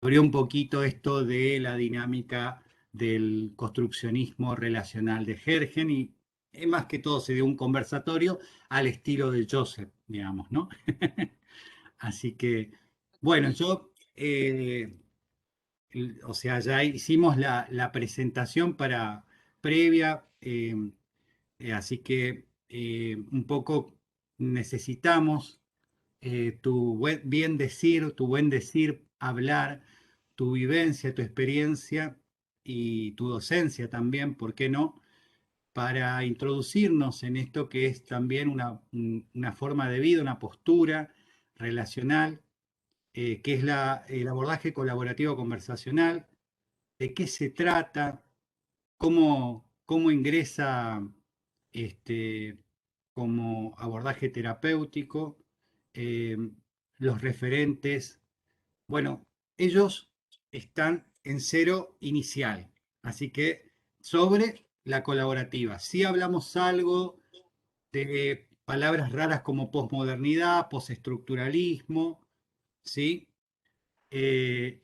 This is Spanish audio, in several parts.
abrió un poquito esto de la dinámica del construccionismo relacional de Hergen y más que todo se dio un conversatorio al estilo de Joseph, digamos, ¿no? Así que, bueno, yo, o sea, ya hicimos la presentación para previa, así que un poco necesitamos tu bien decir, tu buen decir, hablar, tu vivencia, tu experiencia y tu docencia también, ¿por qué no? Para introducirnos en esto que es también una forma de vida, una postura relacional, que es el abordaje colaborativo conversacional, de qué se trata, cómo ingresa este, como abordaje terapéutico, eh, los referentes. Bueno, ellos están en cero inicial, así que sobre la colaborativa. Si hablamos algo de palabras raras como posmodernidad, postestructuralismo, ¿sí? Eh,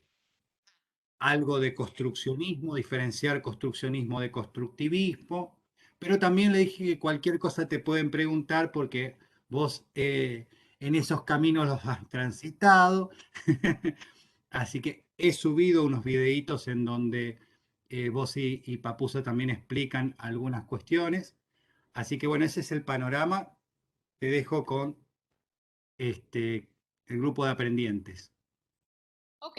algo de construccionismo, diferenciar construccionismo de constructivismo, pero también le dije que cualquier cosa te pueden preguntar porque vos en esos caminos los has transitado, así que he subido unos videitos en donde vos y Papusa también explican algunas cuestiones, así que bueno, ese es el panorama, te dejo con el grupo de aprendientes. Ok,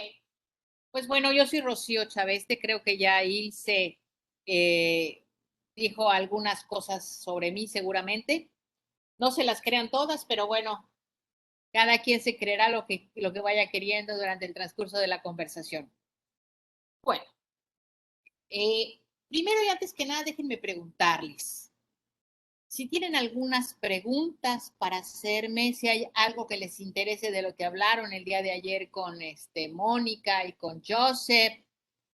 pues bueno, yo soy Rocío Chaveste, creo que ya Ilse eh, dijo algunas cosas sobre mí seguramente. No se las crean todas, pero bueno, cada quien se creerá lo que vaya queriendo durante el transcurso de la conversación. Bueno, primero y antes que nada, déjenme preguntarles. Si tienen algunas preguntas para hacerme, si hay algo que les interese de lo que hablaron el día de ayer con Mónica y con Joseph,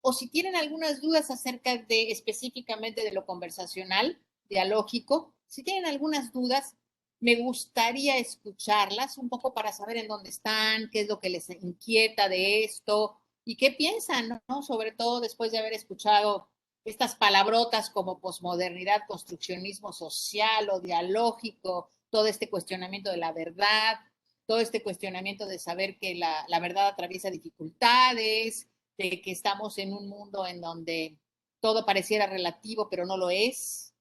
o si tienen algunas dudas acerca de específicamente de lo conversacional, dialógico, si tienen algunas dudas, me gustaría escucharlas un poco para saber en dónde están, qué es lo que les inquieta de esto y qué piensan, ¿no? Sobre todo después de haber escuchado estas palabrotas como posmodernidad, construccionismo social o dialógico, todo este cuestionamiento de la verdad, todo este cuestionamiento de saber que la verdad atraviesa dificultades, de que estamos en un mundo en donde todo pareciera relativo, pero no lo es,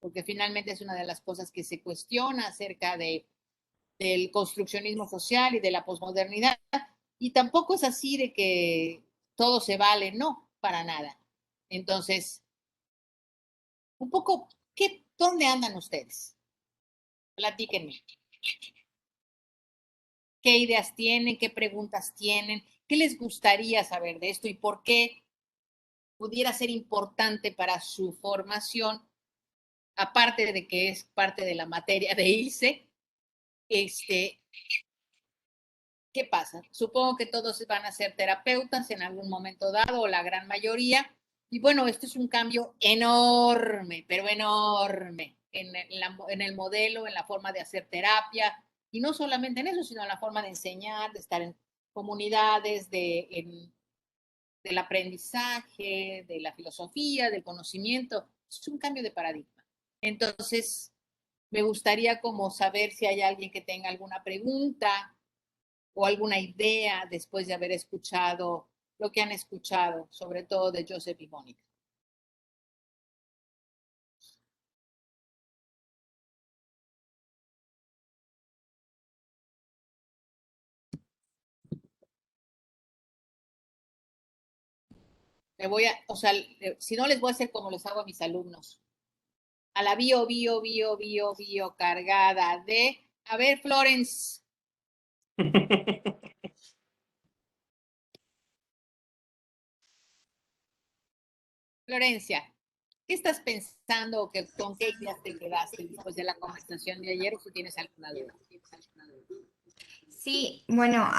porque finalmente es una de las cosas que se cuestiona acerca del construccionismo social y de la posmodernidad. Y tampoco es así de que todo se vale, no, para nada. Entonces, un poco, ¿dónde andan ustedes? Platíquenme. ¿Qué ideas tienen? ¿Qué preguntas tienen? ¿Qué les gustaría saber de esto y por qué pudiera ser importante para su formación, aparte de que es parte de la materia de ICE? ¿Qué pasa? Supongo que todos van a ser terapeutas en algún momento dado, o la gran mayoría. Y bueno, esto es un cambio enorme, pero enorme en el modelo, en la forma de hacer terapia, y no solamente en eso, sino en la forma de enseñar, de estar en comunidades, del aprendizaje, de la filosofía, del conocimiento. Es un cambio de paradigma. Entonces, me gustaría como saber si hay alguien que tenga alguna pregunta o alguna idea después de haber escuchado lo que han escuchado, sobre todo de Joseph y Mónica. O sea, si no les voy a hacer como les hago a mis alumnos. A la bio cargada de, a ver, Florence, Florencia, ¿qué estás pensando o con qué ideas te quedaste después de la conversación de ayer o si tienes alguna duda? Sí, bueno,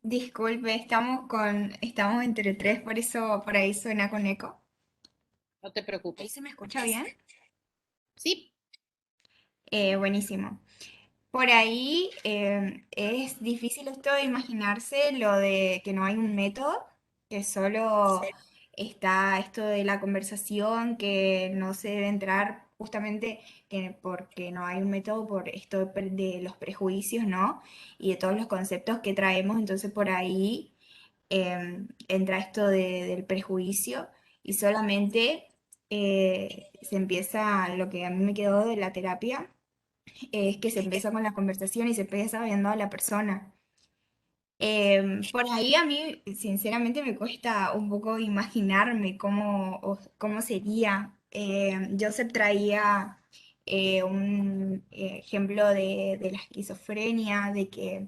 disculpe, estamos entre tres, por eso por ahí suena con eco. No te ¿Ahí preocupes. se me escucha bien? Sí, Buenísimo. Por ahí es difícil esto de imaginarse lo de que no hay un método, que solo está esto de la conversación, que no se debe entrar justamente porque no hay un método por esto de los prejuicios, ¿no? Y de todos los conceptos que traemos, entonces por ahí entra esto del prejuicio y solamente se empieza lo que a mí me quedó de la terapia es que se empieza con la conversación y se empieza viendo a la persona. Por ahí a mí, sinceramente, me cuesta un poco imaginarme cómo sería. Joseph traía un ejemplo de la esquizofrenia, de que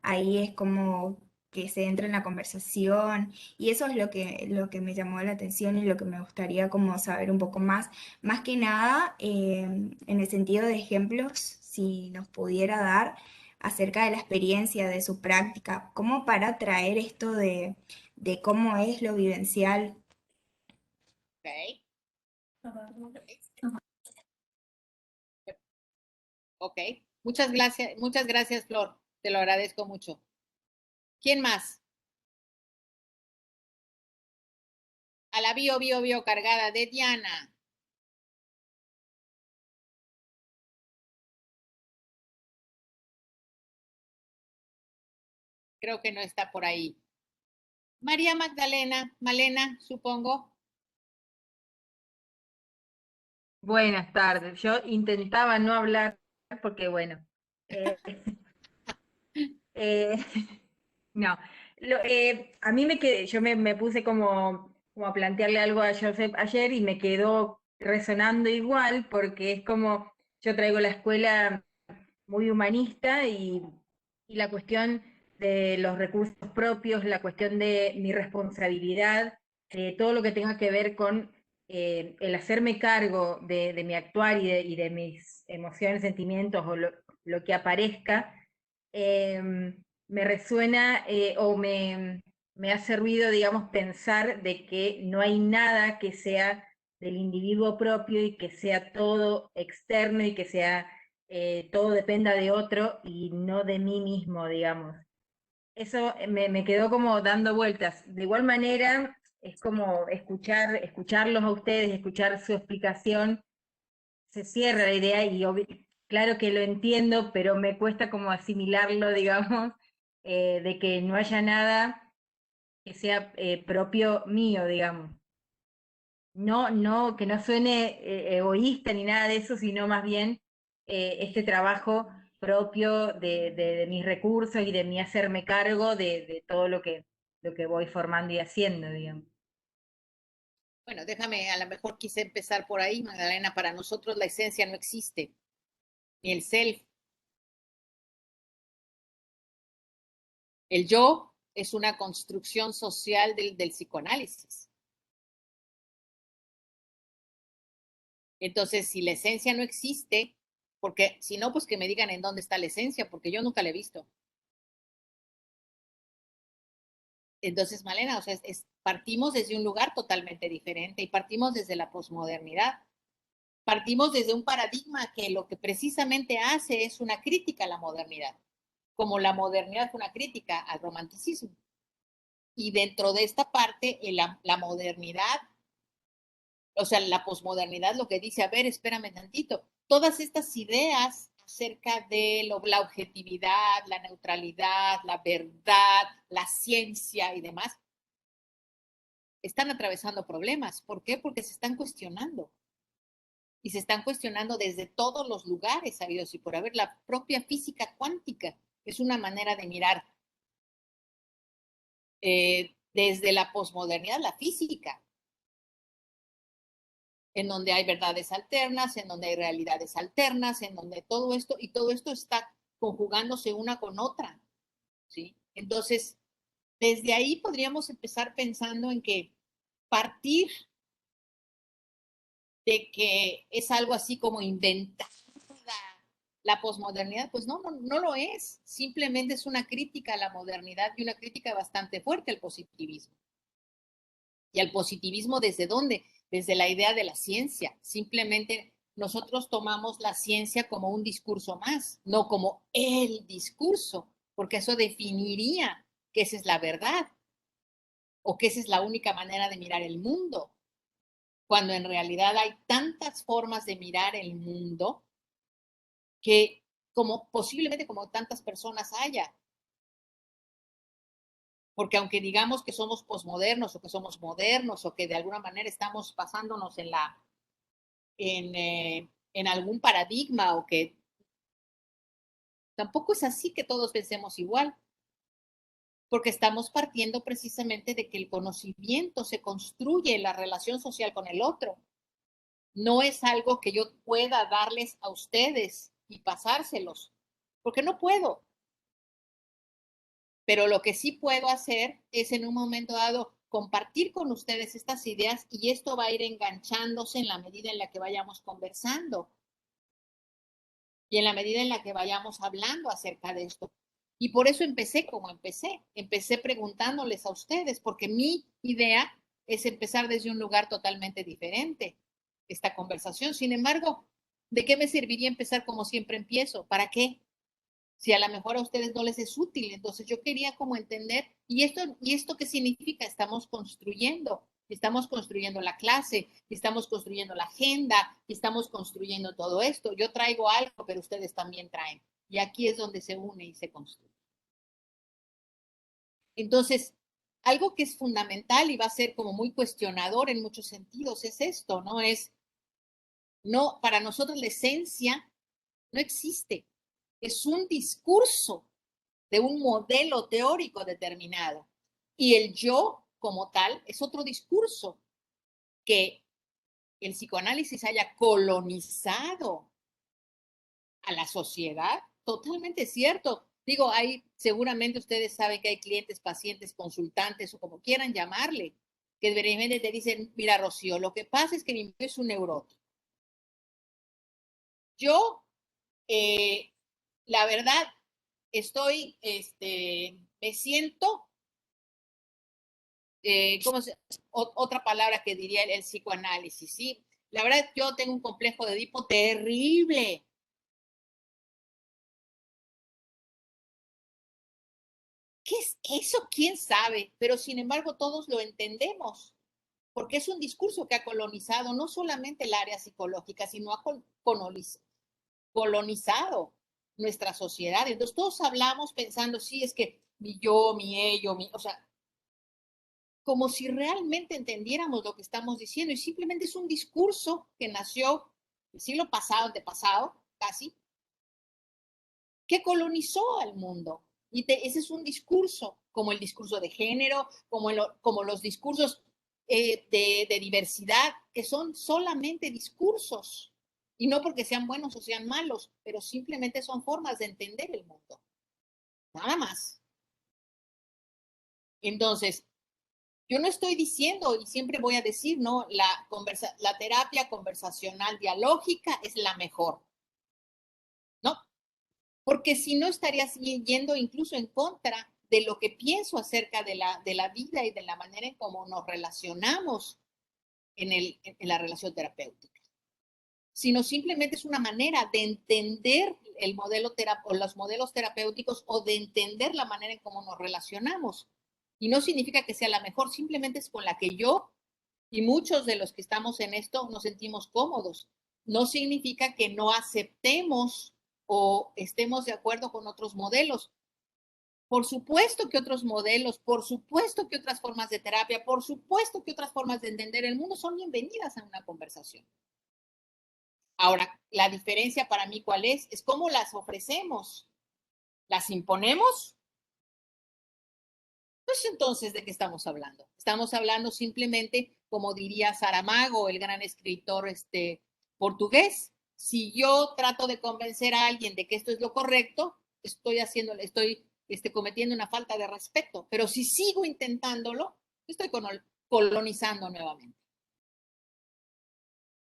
ahí es como que se entra en la conversación y eso es lo que me llamó la atención y lo que me gustaría como saber un poco más. Más que nada, en el sentido de ejemplos, si nos pudiera dar acerca de la experiencia, de su práctica, como para traer esto de cómo es lo vivencial. Ok, ok. Muchas gracias, Flor. Te lo agradezco mucho. ¿Quién más? A la bio cargada de Diana. Creo que no está por ahí. María Magdalena, Malena, supongo. Buenas tardes. Yo intentaba no hablar porque, bueno, eh, eh, no. A mí me puse como a plantearle algo a Joseph ayer y me quedó resonando igual porque es como yo traigo la escuela muy humanista y la cuestión de los recursos propios, la cuestión de mi responsabilidad, todo lo que tenga que ver con el hacerme cargo de mi actuar y de mis emociones, sentimientos o lo que aparezca, me resuena me hace ruido, digamos, pensar de que no hay nada que sea del individuo propio y que sea todo externo y que sea todo dependa de otro y no de mí mismo, digamos. Eso me quedó como dando vueltas. De igual manera, es como escucharlos a ustedes, escuchar su explicación, se cierra la idea y claro que lo entiendo, pero me cuesta como asimilarlo, digamos, de que no haya nada que sea propio mío, digamos. No, que no suene egoísta ni nada de eso, sino más bien este trabajo propio de mis recursos y de mi hacerme cargo de todo lo que voy formando y haciendo, digamos. Bueno, déjame, a lo mejor quise empezar por ahí, Magdalena. Para nosotros la esencia no existe, ni el self. El yo es una construcción social del psicoanálisis. Entonces, si la esencia no existe, porque si no, pues que me digan en dónde está la esencia, porque yo nunca la he visto. Entonces, Malena, o sea, partimos desde un lugar totalmente diferente y partimos desde la posmodernidad. Partimos desde un paradigma que lo que precisamente hace es una crítica a la modernidad, como la modernidad fue una crítica al romanticismo. Y dentro de esta parte, la modernidad, o sea, la posmodernidad lo que dice, a ver, espérame tantito, todas estas ideas acerca de la objetividad, la neutralidad, la verdad, la ciencia y demás, están atravesando problemas. ¿Por qué? Porque se están cuestionando. Y se están cuestionando desde todos los lugares sabidos y por haber. La propia física cuántica es una manera de mirar desde la posmodernidad, la física, en donde hay verdades alternas, en donde hay realidades alternas, en donde todo esto, y todo esto está conjugándose una con otra, ¿sí? Entonces, desde ahí podríamos empezar pensando en que partir de que es algo así como inventar la posmodernidad, pues no lo es. Simplemente es una crítica a la modernidad y una crítica bastante fuerte al positivismo. ¿Y al positivismo desde dónde? Desde la idea de la ciencia. Simplemente nosotros tomamos la ciencia como un discurso más, no como el discurso, porque eso definiría que esa es la verdad o que esa es la única manera de mirar el mundo, cuando en realidad hay tantas formas de mirar el mundo que como posiblemente como tantas personas haya. Porque aunque digamos que somos posmodernos o que somos modernos o que de alguna manera estamos pasándonos en algún paradigma o que tampoco es así que todos pensemos igual, porque estamos partiendo precisamente de que el conocimiento se construye en la relación social con el otro. No es algo que yo pueda darles a ustedes y pasárselos, porque no puedo. Pero lo que sí puedo hacer es en un momento dado compartir con ustedes estas ideas y esto va a ir enganchándose en la medida en la que vayamos conversando y en la medida en la que vayamos hablando acerca de esto. Y por eso empecé como empecé preguntándoles a ustedes, porque mi idea es empezar desde un lugar totalmente diferente, esta conversación. Sin embargo, ¿de qué me serviría empezar como siempre empiezo? ¿Para qué? Si a lo mejor a ustedes no les es útil. Entonces yo quería como entender, ¿y esto qué significa? Estamos construyendo la clase, estamos construyendo la agenda, estamos construyendo todo esto. Yo traigo algo, pero ustedes también traen. Y aquí es donde se une y se construye. Entonces, algo que es fundamental y va a ser como muy cuestionador en muchos sentidos es esto, ¿no? No, para nosotros la esencia no existe. Es un discurso de un modelo teórico determinado. Y el yo como tal es otro discurso que el psicoanálisis haya colonizado a la sociedad, totalmente cierto. Digo, seguramente ustedes saben que hay clientes, pacientes, consultantes o como quieran llamarle, que de repente te dicen, mira, Rocío, lo que pasa es que mi marido es un neurótico. Yo, la verdad, me siento otra palabra que diría el psicoanálisis, ¿sí? La verdad, yo tengo un complejo de Edipo terrible. ¿Qué es eso? ¿Quién sabe? Pero sin embargo, todos lo entendemos, porque es un discurso que ha colonizado no solamente el área psicológica, sino ha colonizado nuestra sociedad. Entonces, todos hablamos pensando, sí, es que mi yo, mi ello, o sea, como si realmente entendiéramos lo que estamos diciendo y simplemente es un discurso que nació el siglo pasado, antepasado, casi, que colonizó al mundo. Y ese es un discurso, como el discurso de género, como los discursos de diversidad, que son solamente discursos. Y no porque sean buenos o sean malos, pero simplemente son formas de entender el mundo. Nada más. Entonces, yo no estoy diciendo, y siempre voy a decir, ¿no? La terapia conversacional dialógica es la mejor, ¿no? Porque si no estarías yendo incluso en contra de lo que pienso acerca de la vida y de la manera en cómo nos relacionamos en la relación terapéutica. Sino simplemente es una manera de entender el modelo o los modelos terapéuticos o de entender la manera en cómo nos relacionamos. Y no significa que sea la mejor, simplemente es con la que yo y muchos de los que estamos en esto nos sentimos cómodos. No significa que no aceptemos o estemos de acuerdo con otros modelos. Por supuesto que otros modelos, por supuesto que otras formas de terapia, por supuesto que otras formas de entender el mundo son bienvenidas a una conversación. Ahora, la diferencia para mí, ¿cuál es? Es cómo las ofrecemos. ¿Las imponemos? Pues entonces, ¿de qué estamos hablando? Estamos hablando simplemente, como diría Saramago, el gran escritor portugués. Si yo trato de convencer a alguien de que esto es lo correcto, estoy cometiendo una falta de respeto. Pero si sigo intentándolo, estoy colonizando nuevamente.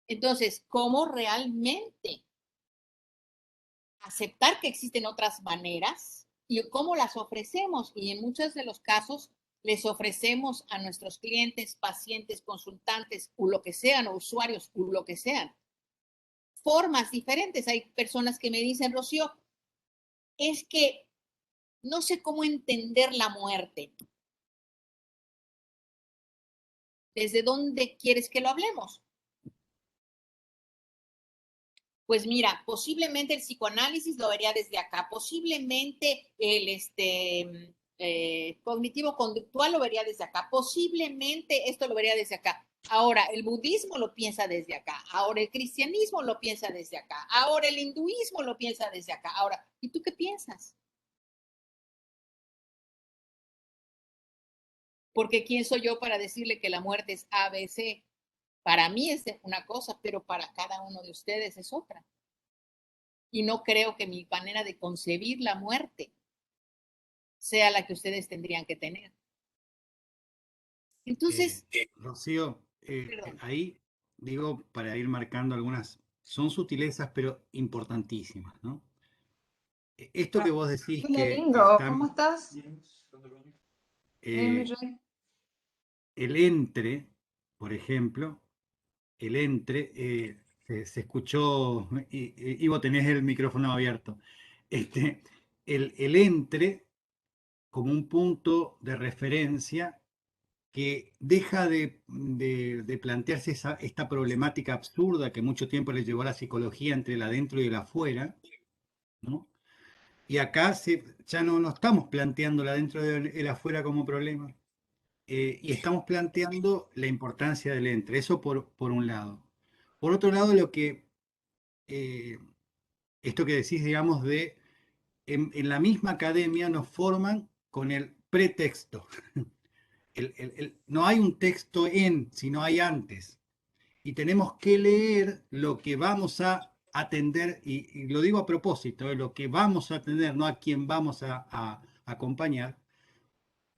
Entonces, ¿cómo realmente aceptar que existen otras maneras y cómo las ofrecemos? Y en muchos de los casos les ofrecemos a nuestros clientes, pacientes, consultantes, o lo que sean, o usuarios, o lo que sean, formas diferentes. Hay personas que me dicen, Rocío, es que no sé cómo entender la muerte. ¿Desde dónde quieres que lo hablemos? Pues mira, posiblemente el psicoanálisis lo vería desde acá, posiblemente el cognitivo-conductual lo vería desde acá, posiblemente esto lo vería desde acá. Ahora, el budismo lo piensa desde acá, ahora el cristianismo lo piensa desde acá, ahora el hinduismo lo piensa desde acá. Ahora, ¿y tú qué piensas? Porque ¿quién soy yo para decirle que la muerte es ABC? Para mí es una cosa, pero para cada uno de ustedes es otra. Y no creo que mi manera de concebir la muerte sea la que ustedes tendrían que tener. Entonces, Rocío, perdón. ahí digo, para ir marcando algunas, son sutilezas, pero importantísimas, ¿no? Esto que vos decís Hola, que Bingo, ¿cómo estás? Bien, mi eh, rey. el entre, por ejemplo, el entre, se escuchó, y vos tenés el micrófono abierto, este, el entre como un punto de referencia que deja de plantearse esta problemática absurda que mucho tiempo le llevó a la psicología entre el adentro y el afuera, ¿no? Y acá ya no estamos planteando el adentro y el afuera como problema, y estamos planteando la importancia del entre, eso por un lado. Por otro lado, eh, esto que decís, digamos, en la misma academia nos forman con el pretexto. No hay un texto sino hay antes. Y tenemos que leer lo que vamos a atender, y lo digo a propósito, lo que vamos a atender, no a quien vamos a acompañar,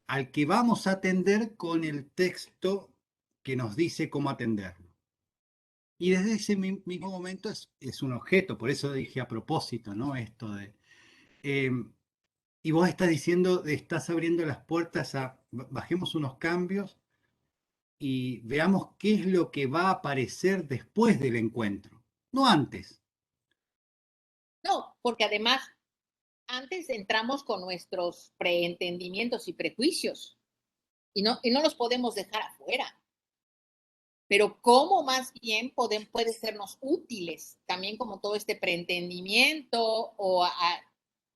al que vamos a atender con el texto que nos dice cómo atenderlo. Y desde ese mismo momento es un objeto, por eso dije a propósito, ¿no? Esto de... eh, y vos estás diciendo, estás abriendo las puertas bajemos unos cambios y veamos qué es lo que va a aparecer después del encuentro, no antes. No, porque además antes entramos con nuestros preentendimientos y prejuicios y no los podemos dejar afuera. Pero cómo más bien puede sernos útiles, también como todo este preentendimiento o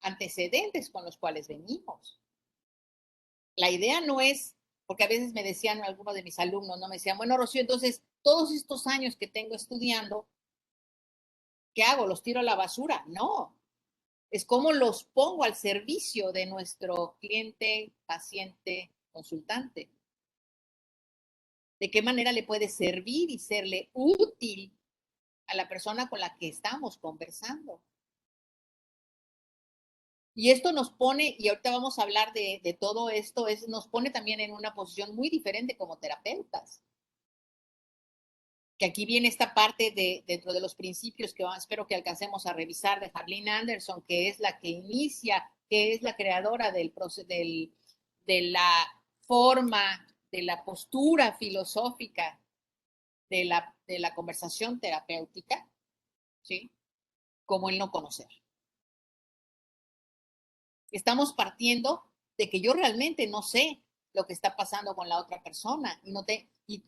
antecedentes con los cuales venimos. La idea no es, porque a veces me decían algunos de mis alumnos, no me decían, bueno, Rocío, entonces todos estos años que tengo estudiando, ¿qué hago? ¿Los tiro a la basura? No, es cómo los pongo al servicio de nuestro cliente, paciente, consultante. ¿De qué manera le puede servir y serle útil a la persona con la que estamos conversando? Y esto nos pone, y ahorita vamos a hablar de todo esto, nos pone también en una posición muy diferente como terapeutas. Que aquí viene esta parte dentro de los principios que espero que alcancemos a revisar de Harlene Anderson, que es la que inicia, que es la creadora de la forma, de la postura filosófica de la conversación terapéutica, ¿sí? Como el no conocer. Estamos partiendo de que yo realmente no sé lo que está pasando con la otra persona y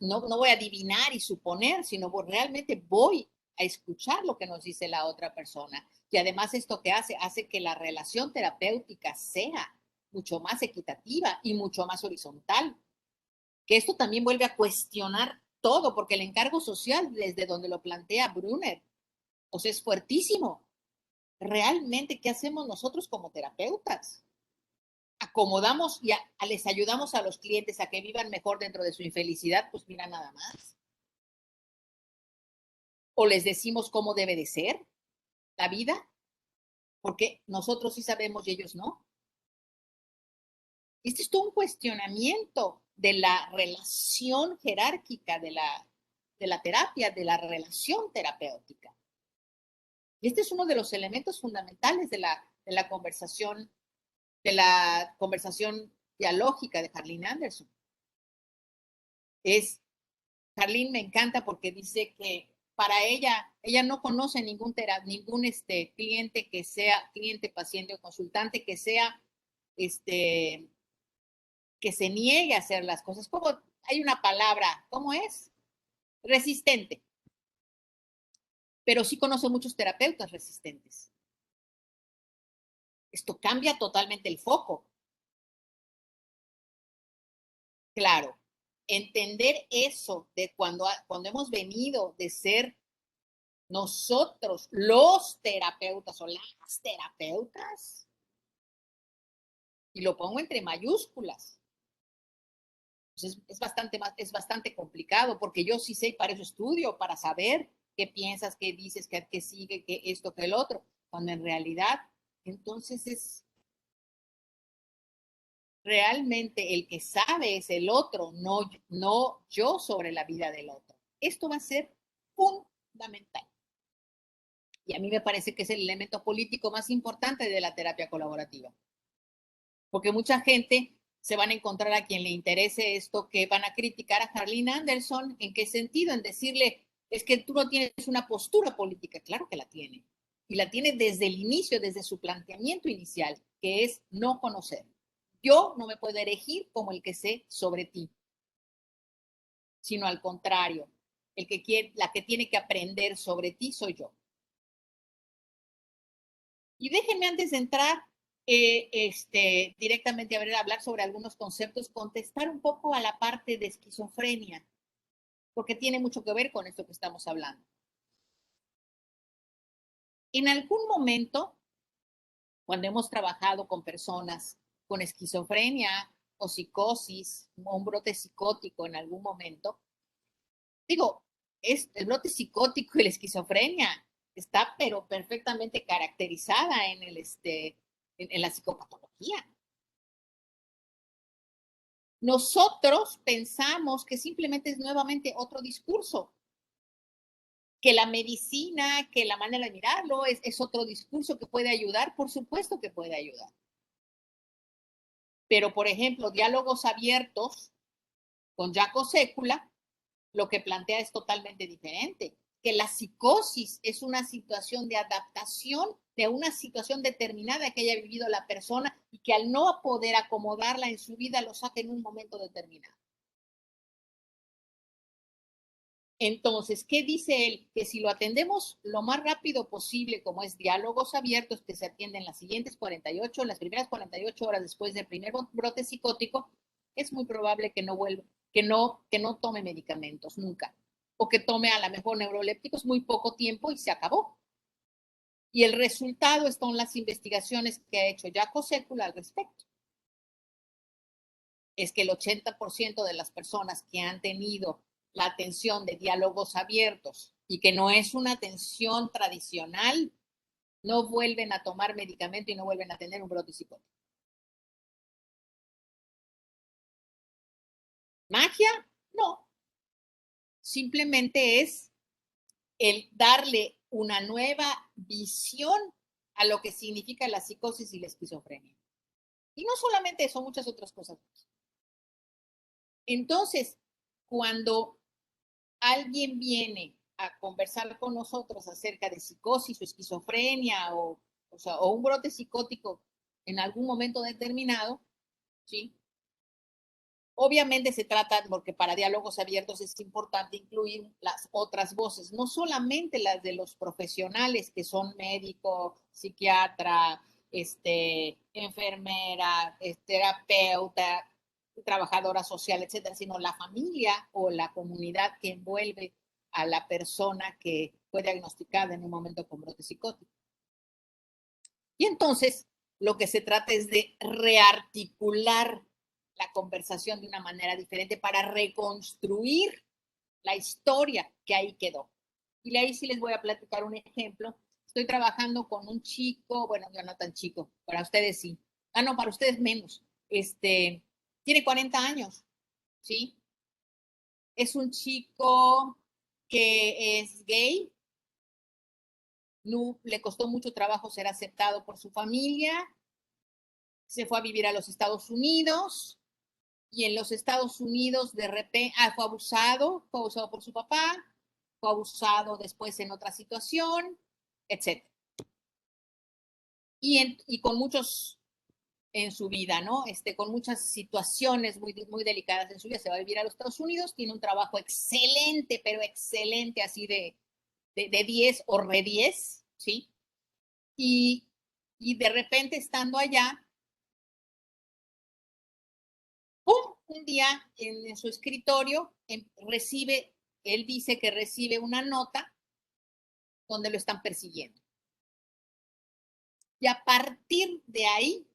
no voy a adivinar y suponer, sino realmente voy a escuchar lo que nos dice la otra persona. Y además esto que hace que la relación terapéutica sea mucho más equitativa y mucho más horizontal. Que esto también vuelve a cuestionar todo, porque el encargo social, desde donde lo plantea Brunner, o sea, es fuertísimo. Realmente, ¿qué hacemos nosotros como terapeutas? Acomodamos y les ayudamos a los clientes a que vivan mejor dentro de su infelicidad, pues mira nada más. O les decimos cómo debe de ser la vida, porque nosotros sí sabemos y ellos no. Este es todo un cuestionamiento de la relación jerárquica de la terapia, de la relación terapéutica. Y este es uno de los elementos fundamentales de la conversación dialógica de Harlene Anderson. Harlene me encanta porque dice que para ella Ella no conoce ningún cliente que sea cliente, paciente o consultante que sea que se niegue a hacer las cosas. Como hay una palabra, ¿cómo es? Resistente. Pero sí conoce muchos terapeutas resistentes. Esto cambia totalmente el foco. Claro, entender eso de cuando hemos venido de ser nosotros los terapeutas o las terapeutas, y lo pongo entre mayúsculas. Entonces es bastante complicado, porque yo sí sé, para eso estudio, para saber qué piensas, qué dices, qué sigue, qué esto, qué el otro, cuando en realidad, entonces es realmente el que sabe es el otro, no yo sobre la vida del otro. Esto va a ser fundamental. Y a mí me parece que es el elemento político más importante de la terapia colaborativa. Porque mucha gente se van a encontrar a quien le interese esto, que van a criticar a Harlene Anderson. ¿En qué sentido? En decirle, es que tú no tienes una postura política. Claro que la tiene. Y la tiene desde el inicio, desde su planteamiento inicial, que es no conocer. Yo no me puedo erigir como el que sé sobre ti, sino al contrario, la que tiene que aprender sobre ti soy yo. Y déjenme antes de entrar directamente a hablar sobre algunos conceptos, contestar un poco a la parte de esquizofrenia, porque tiene mucho que ver con esto que estamos hablando. En algún momento, cuando hemos trabajado con personas con esquizofrenia o psicosis o un brote psicótico en algún momento, digo, el brote psicótico y la esquizofrenia está pero perfectamente caracterizada en la psicopatología. Nosotros pensamos que simplemente es nuevamente otro discurso, que la medicina, que la manera de mirarlo es otro discurso que puede ayudar, por supuesto que puede ayudar. Pero, por ejemplo, diálogos abiertos con Jaco Sécula, lo que plantea es totalmente diferente, que la psicosis es una situación de adaptación de una situación determinada que haya vivido la persona y que al no poder acomodarla en su vida lo saca en un momento determinado. Entonces, ¿qué dice él? Que si lo atendemos lo más rápido posible, como es diálogos abiertos que se atienden las primeras 48 horas después del primer brote psicótico, es muy probable que no vuelva, que no tome medicamentos nunca, o que tome a lo mejor neurolépticos muy poco tiempo y se acabó. Y el resultado están las investigaciones que ha hecho Jaco Sécula al respecto. Es que el 80% de las personas que han tenido la atención de diálogos abiertos y que no es una atención tradicional, no vuelven a tomar medicamento y no vuelven a tener un brote psicótico. ¿Magia? No. Simplemente es el darle una nueva visión a lo que significa la psicosis y la esquizofrenia. Y no solamente eso, muchas otras cosas. Entonces, cuando alguien viene a conversar con nosotros acerca de psicosis o esquizofrenia o un brote psicótico en algún momento determinado, ¿sí? Obviamente se trata, porque para diálogos abiertos es importante incluir las otras voces, no solamente las de los profesionales que son médico, psiquiatra, enfermera, terapeuta, trabajadora social, etcétera, sino la familia o la comunidad que envuelve a la persona que fue diagnosticada en un momento con brote psicótico. Y entonces lo que se trata es de rearticular la conversación de una manera diferente para reconstruir la historia que ahí quedó. Y ahí sí les voy a platicar un ejemplo. Estoy trabajando con un chico, bueno, yo no tan chico, para ustedes sí. Ah, no, para ustedes menos. Tiene 40 años, ¿sí? Es un chico que es gay. No, le costó mucho trabajo ser aceptado por su familia. Se fue a vivir a los Estados Unidos. Y en los Estados Unidos de repente fue abusado por su papá, fue abusado después en otra situación, etc. Y con muchos en su vida, ¿no? Con muchas situaciones muy, muy delicadas en su vida. Se va a vivir a los Estados Unidos, tiene un trabajo excelente, pero excelente, así de 10 o re 10, ¿sí? Y de repente, estando allá, ¡pum! Un día en su escritorio él dice que recibe una nota donde lo están persiguiendo. Y a partir de ahí,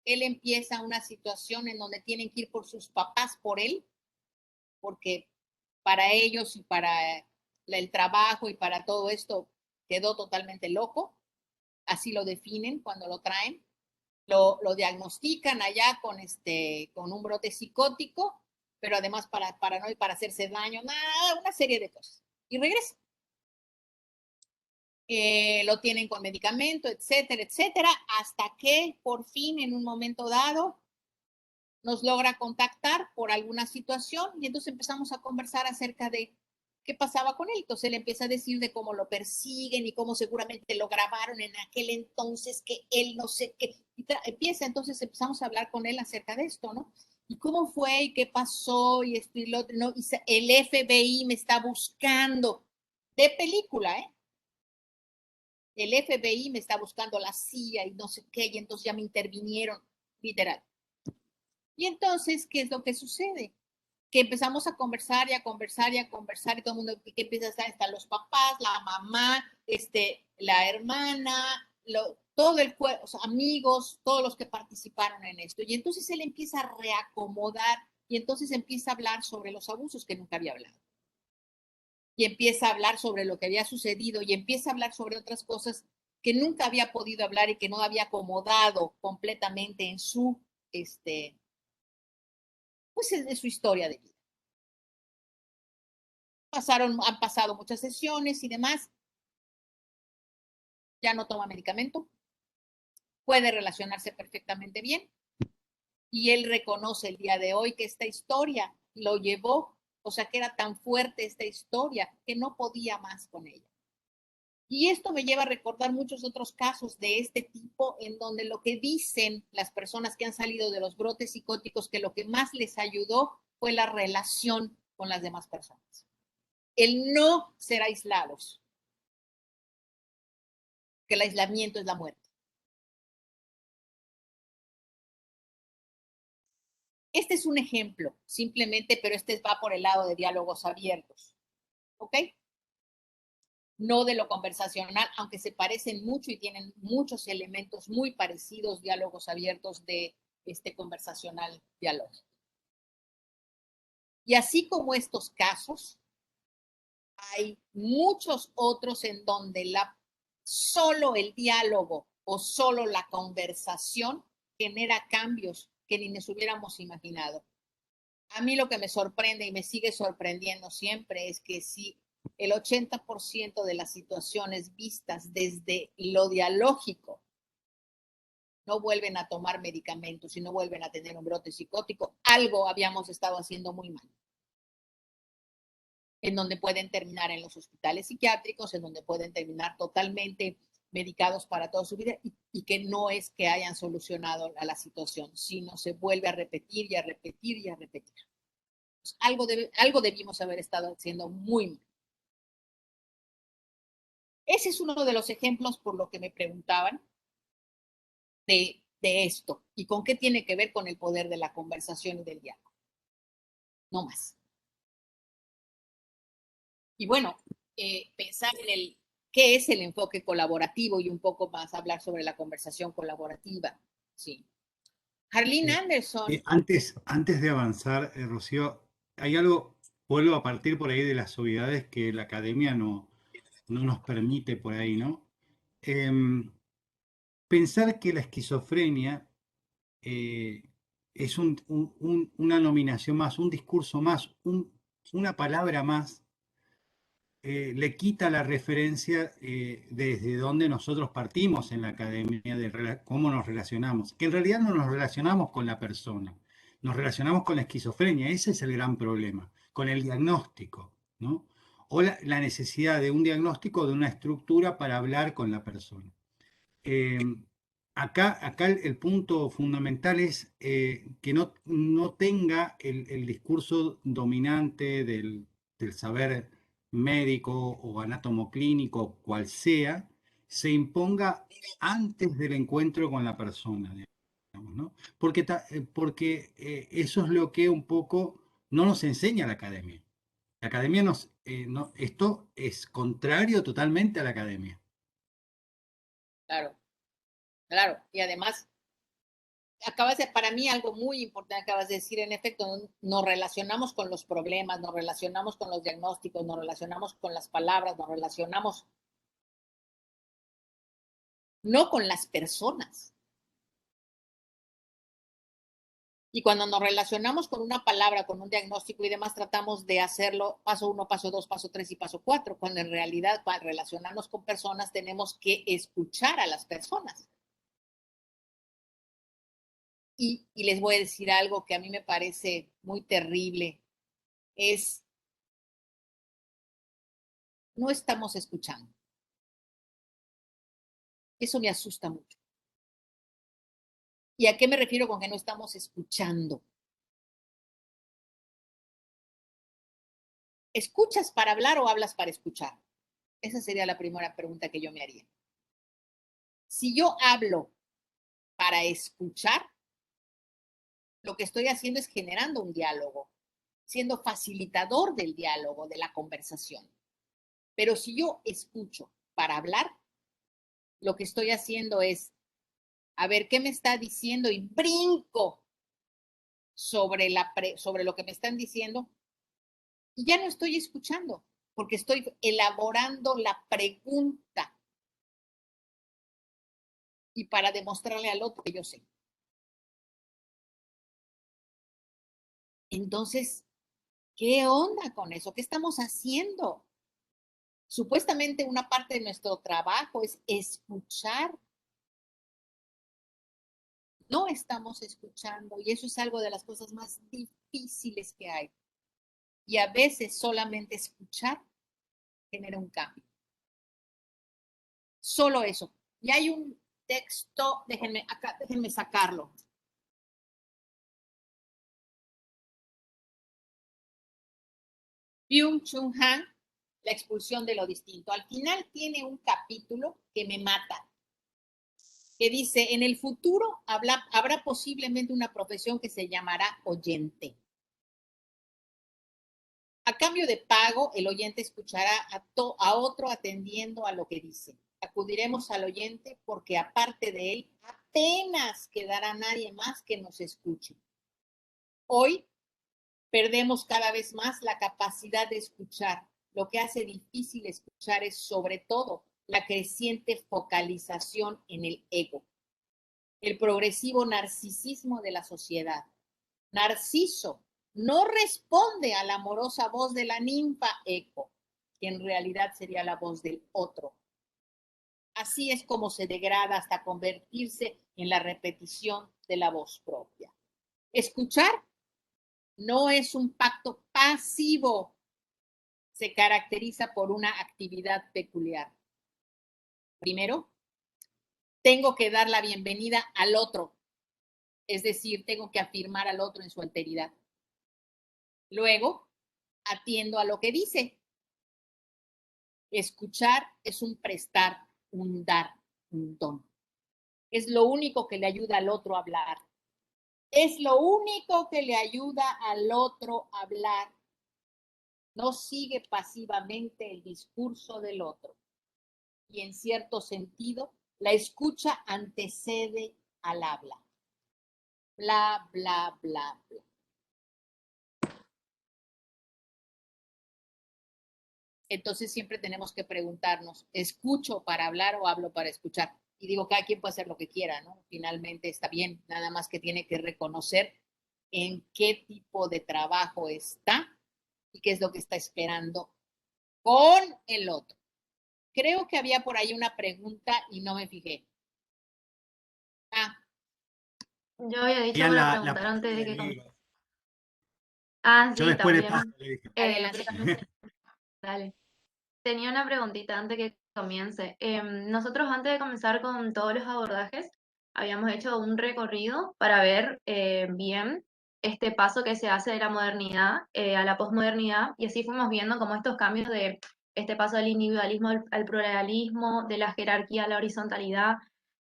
él empieza una situación en donde tienen que ir por sus papás, por él, porque para ellos y para el trabajo y para todo esto quedó totalmente loco. Así lo definen cuando lo traen. Lo diagnostican allá con un brote psicótico, pero además para hacerse daño, una serie de cosas. Y regresa. Lo tienen con medicamento, etcétera, etcétera, hasta que por fin en un momento dado nos logra contactar por alguna situación y entonces empezamos a conversar acerca de qué pasaba con él. Entonces él empieza a decir de cómo lo persiguen y cómo seguramente lo grabaron en aquel entonces, que él no sé qué. Entonces empezamos a hablar con él acerca de esto, ¿no? ¿Y cómo fue? ¿Y qué pasó? Y esto y lo otro, ¿no? Y el FBI me está buscando. De película, ¿eh? El FBI me está buscando, la CIA y no sé qué, y entonces ya me intervinieron, literal. Y entonces, ¿qué es lo que sucede? Que empezamos a conversar y a conversar y a conversar y todo el mundo que empieza a estar, están los papás, la mamá, la hermana, todo el cuerpo, o sea, amigos, todos los que participaron en esto. Y entonces él empieza a reacomodar y entonces empieza a hablar sobre los abusos que nunca había hablado. Y empieza a hablar sobre lo que había sucedido y empieza a hablar sobre otras cosas que nunca había podido hablar y que no había acomodado completamente en su, pues en su historia de vida. Han pasado muchas sesiones y demás. Ya no toma medicamento. Puede relacionarse perfectamente bien. Y él reconoce el día de hoy que esta historia lo llevó, o sea, que era tan fuerte esta historia que no podía más con ella. Y esto me lleva a recordar muchos otros casos de este tipo en donde lo que dicen las personas que han salido de los brotes psicóticos, que lo que más les ayudó fue la relación con las demás personas. El no ser aislados, que el aislamiento es la muerte. Este es un ejemplo, simplemente, pero va por el lado de diálogos abiertos, ¿ok? No de lo conversacional, aunque se parecen mucho y tienen muchos elementos muy parecidos, diálogos abiertos de conversacional diálogo. Y así como estos casos, hay muchos otros en donde solo el diálogo o solo la conversación genera cambios que ni nos hubiéramos imaginado. A mí lo que me sorprende y me sigue sorprendiendo siempre es que si el 80% de las situaciones vistas desde lo dialógico no vuelven a tomar medicamentos y no vuelven a tener un brote psicótico, algo habíamos estado haciendo muy mal. En donde pueden terminar en los hospitales psiquiátricos, en donde pueden terminar totalmente medicados para toda su vida y que no es que hayan solucionado a la situación, sino se vuelve a repetir y a repetir y a repetir. Pues algo debimos haber estado haciendo muy mal. Ese es uno de los ejemplos por lo que me preguntaban de esto y con qué tiene que ver con el poder de la conversación y del diálogo. No más. Y bueno, pensar en qué es el enfoque colaborativo y un poco más hablar sobre la conversación colaborativa. Sí. Harleen Anderson. Antes de avanzar, Rocío, hay algo, vuelvo a partir por ahí de las obviedades que la academia no nos permite por ahí, ¿no? Pensar que la esquizofrenia es una nominación más, un discurso más, una palabra más, le quita la referencia desde donde nosotros partimos en la academia, de cómo nos relacionamos, que en realidad no nos relacionamos con la persona, nos relacionamos con la esquizofrenia, ese es el gran problema, con el diagnóstico, ¿no? o la necesidad de un diagnóstico, de una estructura para hablar con la persona. Acá el punto fundamental es que no tenga el discurso dominante del saber médico o anatomoclínico, cual sea, se imponga antes del encuentro con la persona, digamos, ¿no? Porque eso es lo que un poco no nos enseña la academia. La academia esto es contrario totalmente a la academia. Claro, claro. Y además, para mí algo muy importante acabas de decir, en efecto, nos relacionamos con los problemas, nos relacionamos con los diagnósticos, nos relacionamos con las palabras, nos relacionamos no con las personas. Y cuando nos relacionamos con una palabra, con un diagnóstico y demás, tratamos de hacerlo paso 1, paso 2, paso 3 y paso 4, cuando en realidad para relacionarnos con personas tenemos que escuchar a las personas. Y les voy a decir algo que a mí me parece muy terrible, es, no estamos escuchando. Eso me asusta mucho. ¿Y a qué me refiero con que no estamos escuchando? ¿Escuchas para hablar o hablas para escuchar? Esa sería la primera pregunta que yo me haría. Si yo hablo para escuchar, lo que estoy haciendo es generando un diálogo, siendo facilitador del diálogo, de la conversación. Pero si yo escucho para hablar, lo que estoy haciendo es, a ver, ¿qué me está diciendo? Y brinco sobre lo que me están diciendo y ya no estoy escuchando, porque estoy elaborando la pregunta y para demostrarle al otro que yo sé. Entonces, ¿qué onda con eso? ¿Qué estamos haciendo? Supuestamente una parte de nuestro trabajo es escuchar. No estamos escuchando y eso es algo de las cosas más difíciles que hay. Y a veces solamente escuchar genera un cambio. Solo eso. Y hay un texto, déjenme sacarlo. Byung-Chul Han, La expulsión de lo distinto. Al final tiene un capítulo que me mata, que dice, en el futuro habrá posiblemente una profesión que se llamará oyente. A cambio de pago, el oyente escuchará a otro atendiendo a lo que dice. Acudiremos al oyente porque aparte de él, apenas quedará nadie más que nos escuche. Hoy perdemos cada vez más la capacidad de escuchar. Lo que hace difícil escuchar es sobre todo la creciente focalización en el ego, el progresivo narcisismo de la sociedad. Narciso no responde a la amorosa voz de la ninfa Eco, que en realidad sería la voz del otro. Así es como se degrada hasta convertirse en la repetición de la voz propia. Escuchar no es un pacto pasivo, se caracteriza por una actividad peculiar. Primero, tengo que dar la bienvenida al otro, es decir, tengo que afirmar al otro en su alteridad. Luego, atiendo a lo que dice. Escuchar es un prestar, un dar, un don. Es lo único que le ayuda al otro a hablar. Es lo único que le ayuda al otro a hablar. No sigue pasivamente el discurso del otro. Y en cierto sentido, la escucha antecede al habla. Bla, bla, bla, bla. Entonces siempre tenemos que preguntarnos, ¿escucho para hablar o hablo para escuchar? Y digo, cada quien puede hacer lo que quiera, ¿no? Finalmente está bien, nada más que tiene que reconocer en qué tipo de trabajo está y qué es lo que está esperando con el otro. Creo que había por ahí una pregunta y no me fijé. Ah, Yo había dicho Ya para la preguntar antes de que... posibilidad. Ah, Yo sí, después le también. paso, le dije. adelante. Pero también... Dale. tenía una preguntita antes que comience. Nosotros antes de comenzar con todos los abordajes, habíamos hecho un recorrido para ver bien este paso que se hace de la modernidad a la posmodernidad, y así fuimos viendo como estos cambios de este paso del individualismo al pluralismo, de la jerarquía a la horizontalidad,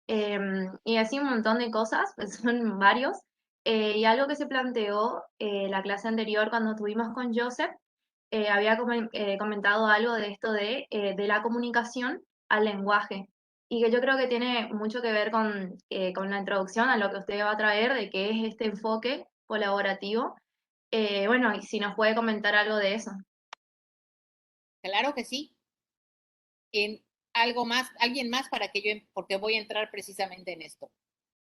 y así un montón de cosas, pues son varios. Y algo que se planteó la clase anterior cuando estuvimos con Joseph, había comentado algo de esto de la comunicación al lenguaje, y que yo creo que tiene mucho que ver con la introducción a lo que usted va a traer, de qué es este enfoque colaborativo. Bueno, y si nos puede comentar algo de eso. Claro que sí. En algo más, alguien más para que yo, porque voy a entrar precisamente en esto,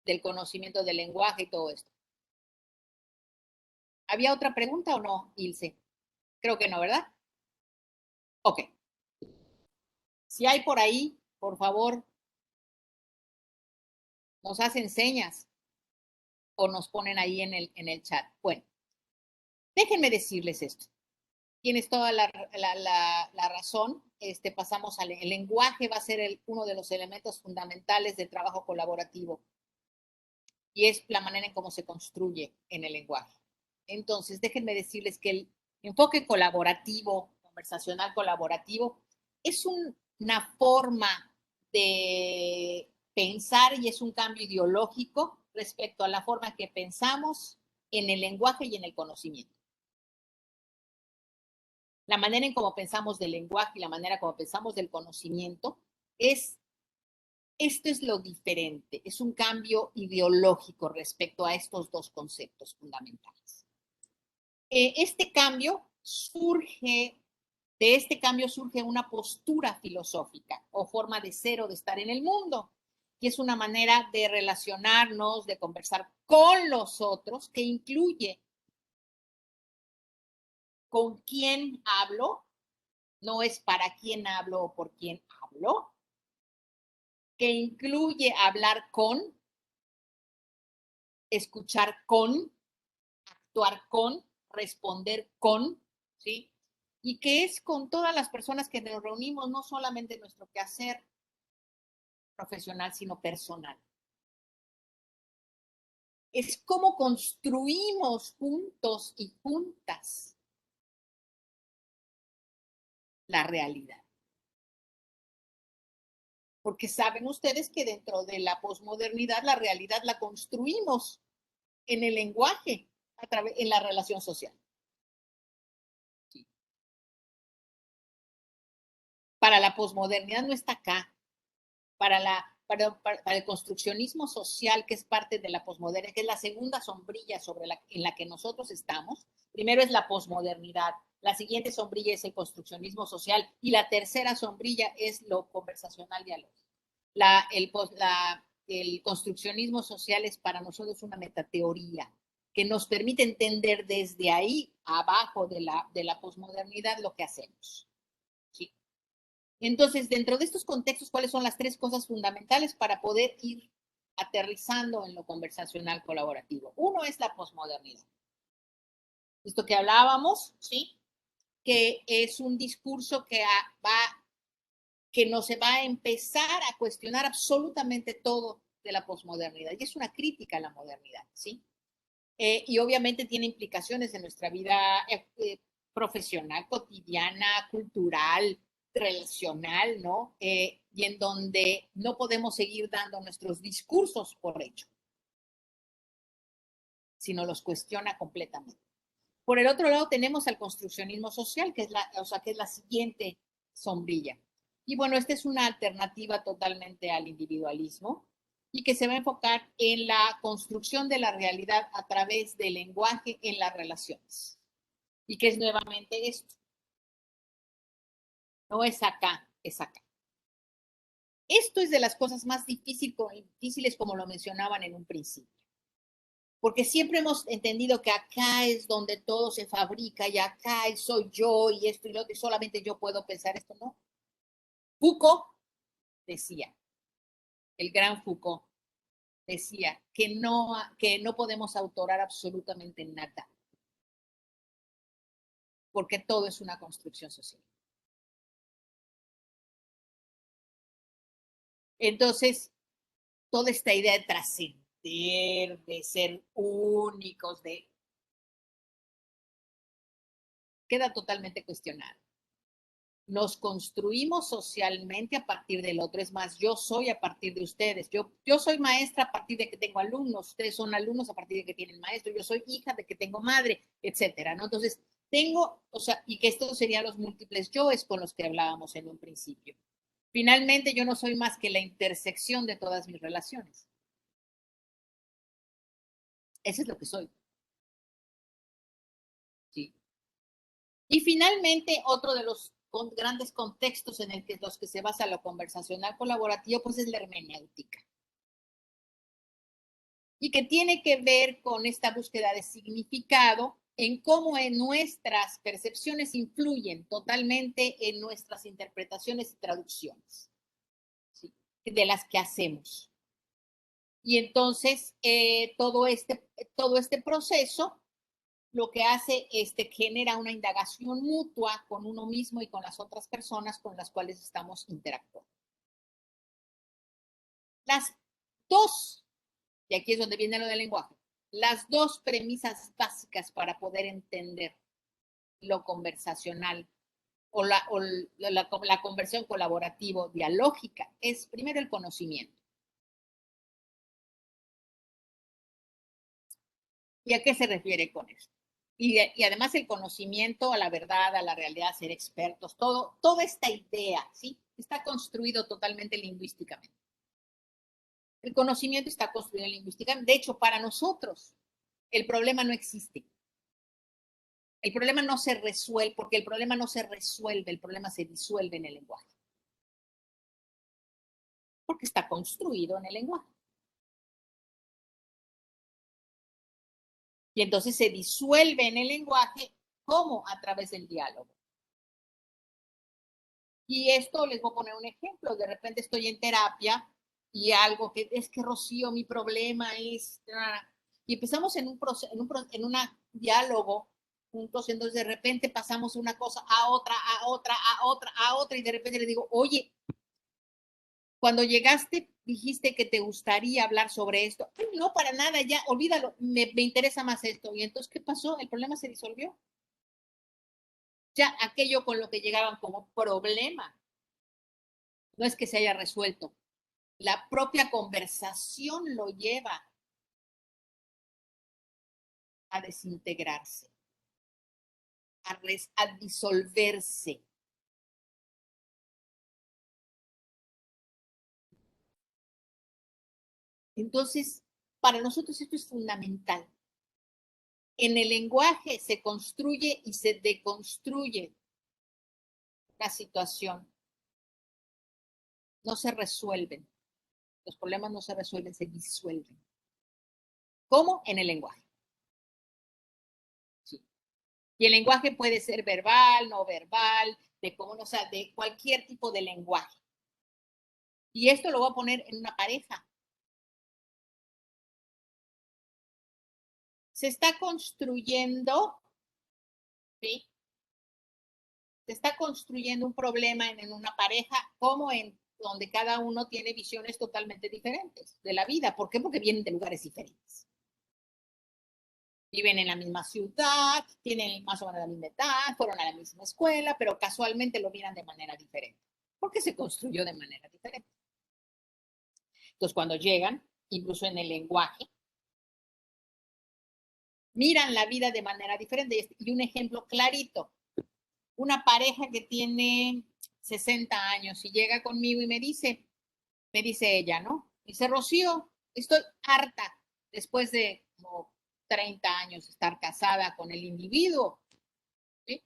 del conocimiento del lenguaje y todo esto. ¿Había otra pregunta o no, Ilse? Creo que no, ¿verdad? Ok. Si hay por ahí, por favor, nos hacen señas o nos ponen ahí en el chat. Bueno, déjenme decirles esto. Tienes toda la razón. Pasamos al el lenguaje, va a ser uno de los elementos fundamentales del trabajo colaborativo, y es la manera en cómo se construye en el lenguaje. Entonces, déjenme decirles que el enfoque colaborativo, conversacional colaborativo, es una forma de pensar y es un cambio ideológico respecto a la forma que pensamos en el lenguaje y en el conocimiento. La manera en cómo pensamos del lenguaje y la manera como pensamos del conocimiento esto es lo diferente, es un cambio ideológico respecto a estos dos conceptos fundamentales. Este cambio surge una postura filosófica o forma de ser o de estar en el mundo, que es una manera de relacionarnos, de conversar con los otros, que incluye con quién hablo, no es para quién hablo o por quién hablo, que incluye hablar con, escuchar con, actuar con, responder con, ¿sí? Y que es con todas las personas que nos reunimos, no solamente nuestro quehacer profesional, sino personal. Es cómo construimos juntos y juntas la realidad. Porque saben ustedes que dentro de la posmodernidad, la realidad la construimos en el lenguaje, en la relación social. Sí. Para la posmodernidad no está acá. Para el construccionismo social, que es parte de la posmodernidad, que es la segunda sombrilla en la que nosotros estamos. Primero es la posmodernidad, la siguiente sombrilla es el construccionismo social y la tercera sombrilla es lo conversacional dialógico. El construccionismo social es para nosotros una metateoría que nos permite entender desde ahí, abajo de la posmodernidad, lo que hacemos. ¿Sí? Entonces, dentro de estos contextos, ¿cuáles son las tres cosas fundamentales para poder ir aterrizando en lo conversacional colaborativo? Uno es la posmodernidad. Esto que hablábamos, ¿sí? Que es un discurso que no se va a empezar a cuestionar absolutamente todo de la posmodernidad. Y es una crítica a la modernidad, ¿sí? Y obviamente tiene implicaciones en nuestra vida profesional, cotidiana, cultural, relacional, ¿no? Y en donde no podemos seguir dando nuestros discursos por hecho, sino los cuestiona completamente. Por el otro lado tenemos al construccionismo social, que es la siguiente sombrilla. Y bueno, esta es una alternativa totalmente al individualismo y que se va a enfocar en la construcción de la realidad a través del lenguaje en las relaciones. Y que es nuevamente esto. No es acá, es acá. Esto es de las cosas más difíciles, como lo mencionaban en un principio. Porque siempre hemos entendido que acá es donde todo se fabrica y acá soy yo y esto y lo otro y solamente yo puedo pensar esto, ¿no? Foucault decía, el gran Foucault decía que no podemos autorar absolutamente nada, porque todo es una construcción social. Entonces, toda esta idea de trascender, de ser únicos, queda totalmente cuestionada. Nos construimos socialmente a partir del otro. Es más, yo soy a partir de ustedes. Yo soy maestra a partir de que tengo alumnos. Ustedes son alumnos a partir de que tienen maestro. Yo soy hija de que tengo madre, etcétera, ¿no? Entonces, y que estos serían los múltiples yoes con los que hablábamos en un principio. Finalmente, yo no soy más que la intersección de todas mis relaciones. Eso es lo que soy. Sí. Y finalmente, otro de los grandes contextos en los que se basa lo conversacional colaborativo, pues es la hermenéutica. Y que tiene que ver con esta búsqueda de significado en cómo en nuestras percepciones influyen totalmente en nuestras interpretaciones y traducciones, ¿sí?, de las que hacemos. Y entonces, todo este proceso lo que hace es que genera una indagación mutua con uno mismo y con las otras personas con las cuales estamos interactuando. Las dos, y aquí es donde viene lo del lenguaje, las dos premisas básicas para poder entender lo conversacional o la conversión colaborativo dialógica es primero el conocimiento. ¿Y a qué se refiere con esto? Y además el conocimiento a la verdad, a la realidad, a ser expertos, toda esta idea, ¿sí?, está construido totalmente lingüísticamente. El conocimiento está construido lingüísticamente. De hecho, para nosotros, el problema no existe. El problema no se resuelve, porque el problema no se resuelve, el problema se disuelve en el lenguaje. Porque está construido en el lenguaje. Y entonces se disuelve en el lenguaje, ¿cómo? A través del diálogo. Y esto les voy a poner un ejemplo. De repente estoy en terapia y algo que es que, Rocío, mi problema es... Y empezamos en un diálogo juntos, entonces de repente pasamos una cosa a otra, y de repente le digo, oye, cuando llegaste dijiste que te gustaría hablar sobre esto. Ay, no, para nada, ya, olvídalo, me interesa más esto. Y entonces, ¿qué pasó? El problema se disolvió. Ya aquello con lo que llegaban como problema, no es que se haya resuelto. La propia conversación lo lleva a desintegrarse, a disolverse. Entonces, para nosotros esto es fundamental. En el lenguaje se construye y se deconstruye una situación. No se resuelven. Los problemas no se resuelven, se disuelven. ¿Cómo? En el lenguaje. Sí. Y el lenguaje puede ser verbal, no verbal, de cualquier tipo de lenguaje. Y esto lo voy a poner en una pareja. Se está construyendo, ¿sí?, se está construyendo un problema en una pareja, como en donde cada uno tiene visiones totalmente diferentes de la vida. ¿Por qué? Porque vienen de lugares diferentes. Viven en la misma ciudad, tienen más o menos la misma edad, fueron a la misma escuela, pero casualmente lo miran de manera diferente, porque se construyó de manera diferente. Entonces, cuando llegan, incluso en el lenguaje, miran la vida de manera diferente. Y un ejemplo clarito, una pareja que tiene 60 años y llega conmigo y me dice ella, ¿no? Dice, Rocío, estoy harta después de como 30 años estar casada con el individuo, ¿sí?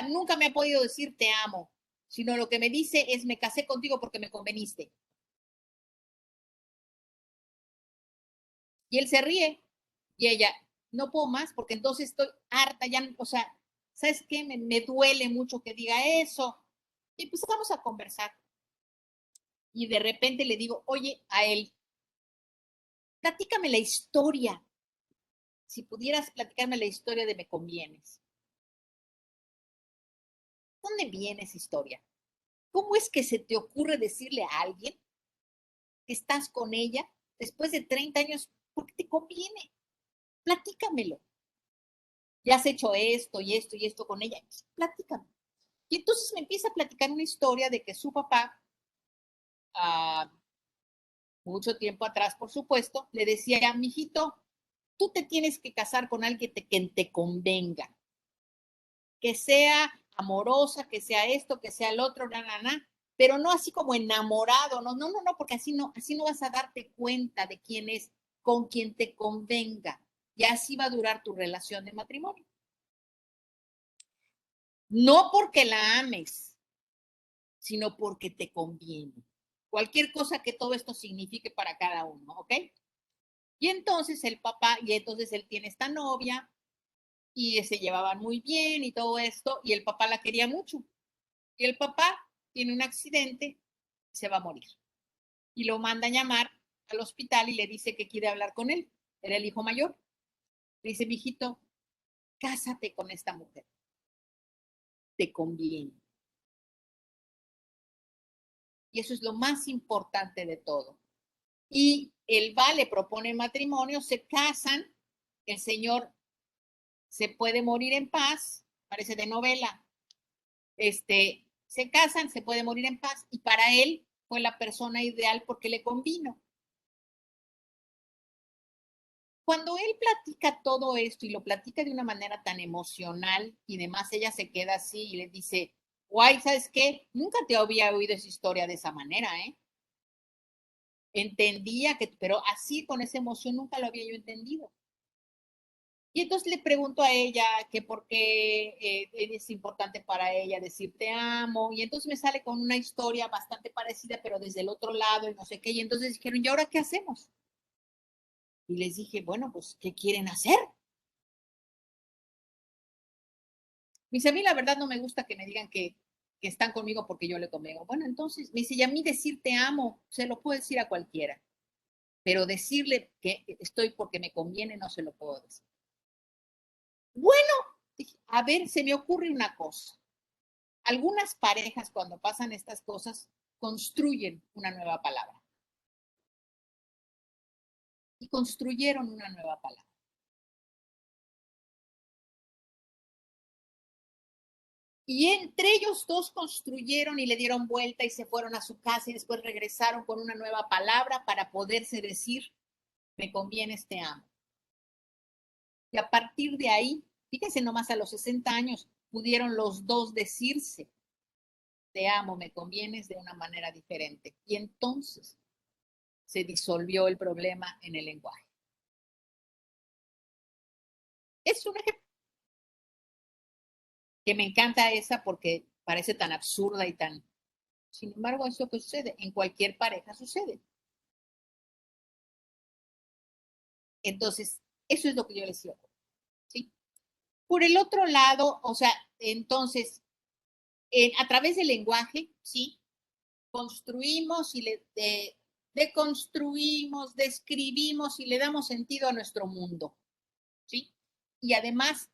Nunca me ha podido decir te amo, sino lo que me dice es me casé contigo porque me conveniste. Y él se ríe y ella, no puedo más porque entonces estoy harta, ya, o sea, ¿sabes qué? Me duele mucho que diga eso. Y empezamos a conversar. Y de repente le digo, oye, a él, platícame la historia. Si pudieras platicarme la historia de Me Convienes. ¿Dónde viene esa historia? ¿Cómo es que se te ocurre decirle a alguien que estás con ella después de 30 años porque te conviene? Platícamelo. Ya has hecho esto y esto y esto con ella. Platícame. Y entonces me empieza a platicar una historia de que su papá, mucho tiempo atrás, por supuesto, le decía, mijito, tú te tienes que casar con alguien que te convenga, que sea amorosa, que sea esto, que sea el otro, pero no así como enamorado, no, porque así no vas a darte cuenta de quién es, con quien te convenga, y así va a durar tu relación de matrimonio. No porque la ames, sino porque te conviene. Cualquier cosa que todo esto signifique para cada uno, ¿ok? Y entonces el papá, y entonces él tiene esta novia, y se llevaban muy bien y todo esto, y el papá la quería mucho. Y el papá tiene un accidente, se va a morir. Y lo manda a llamar al hospital y le dice que quiere hablar con él. Era el hijo mayor. Le dice, mijito, cásate con esta mujer. Te conviene. Y eso es lo más importante de todo. Y él va, le propone matrimonio, se casan, el señor se puede morir en paz, parece de novela. Se casan, se puede morir en paz, y para él fue la persona ideal porque le convino. Cuando él platica todo esto y lo platica de una manera tan emocional y demás, ella se queda así y le dice, guay, ¿sabes qué? Nunca te había oído esa historia de esa manera, ¿eh? Entendía que, pero así con esa emoción nunca lo había yo entendido. Y entonces le pregunto a ella que por qué es importante para ella decir te amo, y entonces me sale con una historia bastante parecida, pero desde el otro lado y no sé qué, y entonces dijeron, ¿y ahora qué hacemos? Y les dije, bueno, pues, ¿qué quieren hacer? Me dice, a mí la verdad no me gusta que me digan que están conmigo porque yo le convengo. Bueno, entonces, me dice, y a mí decir te amo, se lo puedo decir a cualquiera, pero decirle que estoy porque me conviene no se lo puedo decir. Bueno, dije, a ver, se me ocurre una cosa. Algunas parejas cuando pasan estas cosas construyen una nueva palabra. Y construyeron una nueva palabra. Y entre ellos dos construyeron y le dieron vuelta y se fueron a su casa y después regresaron con una nueva palabra para poderse decir, me convienes, te amo. Y a partir de ahí, fíjense nomás, a los 60 años pudieron los dos decirse, te amo, me convienes, de una manera diferente. Y entonces se disolvió el problema en el lenguaje. Es un ejemplo que me encanta esa porque parece tan absurda y tan... Sin embargo, eso que sucede, en cualquier pareja sucede. Entonces, eso es lo que yo les digo. ¿Sí? Por el otro lado, o sea, entonces, a través del lenguaje, ¿sí? Construimos y deconstruimos, describimos y le damos sentido a nuestro mundo, ¿sí? Y además,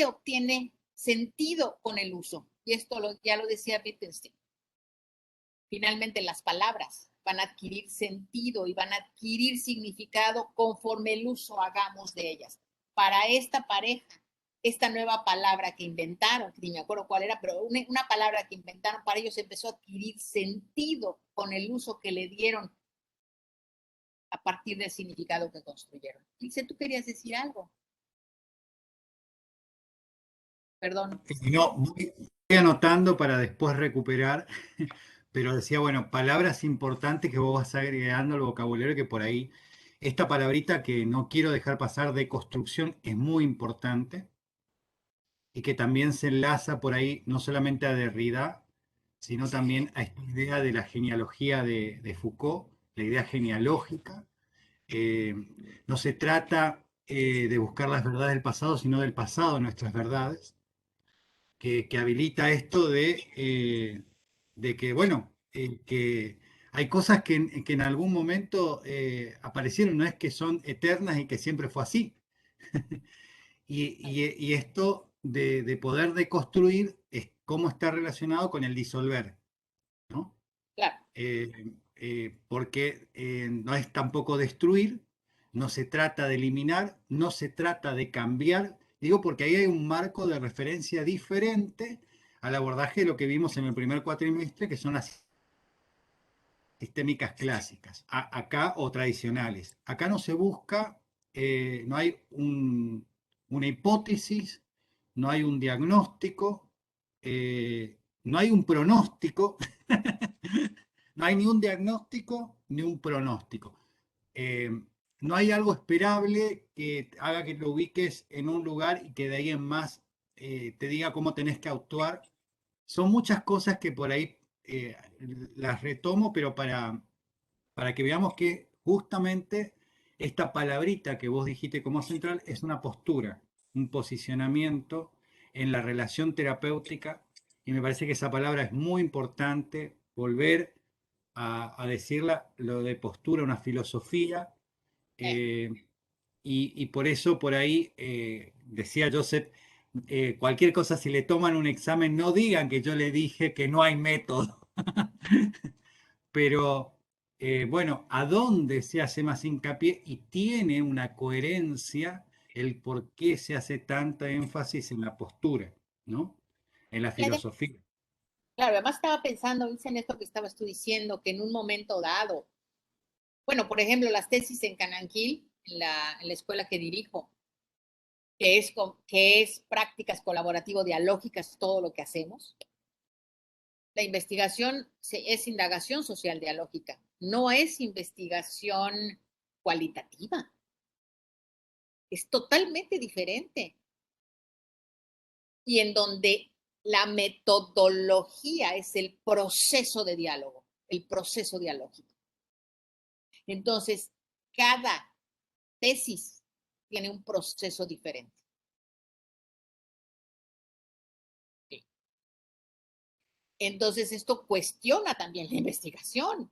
obtiene sentido con el uso. Y esto ya lo decía Wittgenstein. Finalmente, las palabras van a adquirir sentido y van a adquirir significado conforme el uso hagamos de ellas. Para esta pareja, esta nueva palabra que inventaron, ni me acuerdo cuál era, pero una palabra que inventaron para ellos empezó a adquirir sentido con el uso que le dieron a partir del significado que construyeron. Dice, ¿tú querías decir algo? Perdón. No, voy anotando para después recuperar, pero decía, bueno, palabras importantes que vos vas agregando al vocabulario, que por ahí, esta palabrita que no quiero dejar pasar, de construcción, es muy importante y que también se enlaza por ahí no solamente a Derrida, sino también a esta idea de la genealogía de Foucault, la idea genealógica. No se trata de buscar las verdades del pasado, sino del pasado, nuestras verdades, que habilita esto de que, bueno, que hay cosas que en algún momento aparecieron, no es que son eternas y que siempre fue así. Y esto de poder deconstruir es cómo está relacionado con el disolver. ¿no? Claro. Porque no es tampoco destruir, no se trata de eliminar, no se trata de cambiar, digo porque ahí hay un marco de referencia diferente al abordaje de lo que vimos en el primer cuatrimestre, que son las sistémicas clásicas, acá o tradicionales. Acá no se busca, no hay una hipótesis, no hay un diagnóstico, no hay un pronóstico, no hay ni un diagnóstico ni un pronóstico. No hay algo esperable que haga que lo ubiques en un lugar y que de ahí en más te diga cómo tenés que actuar. Son muchas cosas que por ahí las retomo, pero para que veamos que justamente esta palabrita que vos dijiste como central es una postura, un posicionamiento en la relación terapéutica, y me parece que esa palabra es muy importante, volver a decirla, lo de postura, una filosofía, eh, y por eso por ahí decía Joseph, cualquier cosa si le toman un examen, no digan que yo le dije que no hay método. Pero bueno, ¿a dónde se hace más hincapié? Y tiene una coherencia el por qué se hace tanta énfasis en la postura, ¿no? En la Y filosofía. claro, además estaba pensando, Ilse, en esto que estabas tú diciendo, que en un momento dado, bueno, por ejemplo, las tesis en Cananquil, en la escuela que dirijo, que es prácticas colaborativo-dialógicas, todo lo que hacemos. La investigación es indagación social dialógica, no es investigación cualitativa. Es totalmente diferente. Y en donde la metodología es el proceso de diálogo, el proceso dialógico. Entonces, cada tesis tiene un proceso diferente. Sí. Entonces, esto cuestiona también la investigación.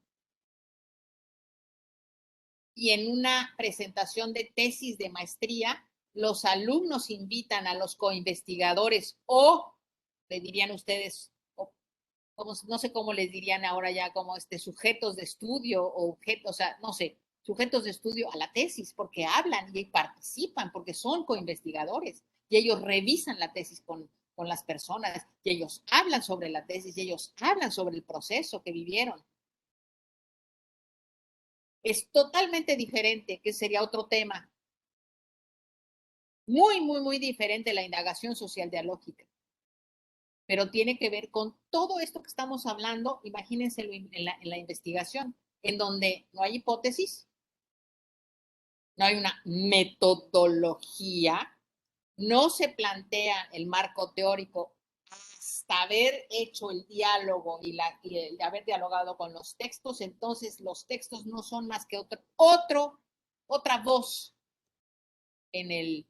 Y en una presentación de tesis de maestría, los alumnos invitan a los coinvestigadores o, le dirían ustedes, como, no sé cómo les dirían ahora ya, como sujetos de estudio o objetos, o sea, no sé, sujetos de estudio a la tesis, porque hablan y participan, porque son coinvestigadores y ellos revisan la tesis con las personas y ellos hablan sobre la tesis y ellos hablan sobre el proceso que vivieron. Es totalmente diferente, que sería otro tema. Muy, muy, muy diferente la indagación social dialógica. Pero tiene que ver con todo esto que estamos hablando, imagínense en la investigación, en donde no hay hipótesis, no hay una metodología, no se plantea el marco teórico hasta haber hecho el diálogo y el haber dialogado con los textos, entonces los textos no son más que otra voz en el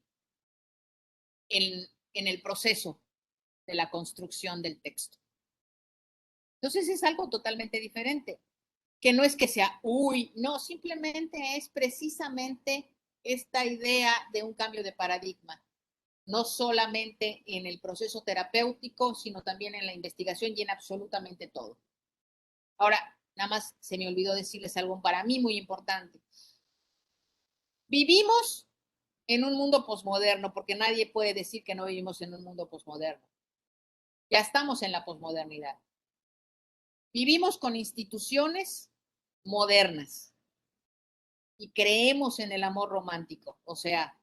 proceso de la construcción del texto. Entonces es algo totalmente diferente, que no es que sea, uy, no, simplemente es precisamente esta idea de un cambio de paradigma, no solamente en el proceso terapéutico, sino también en la investigación y en absolutamente todo. Ahora, nada más se me olvidó decirles algo para mí muy importante. Vivimos en un mundo posmoderno, porque nadie puede decir que no vivimos en un mundo posmoderno. Ya estamos en la posmodernidad. Vivimos con instituciones modernas y creemos en el amor romántico, o sea,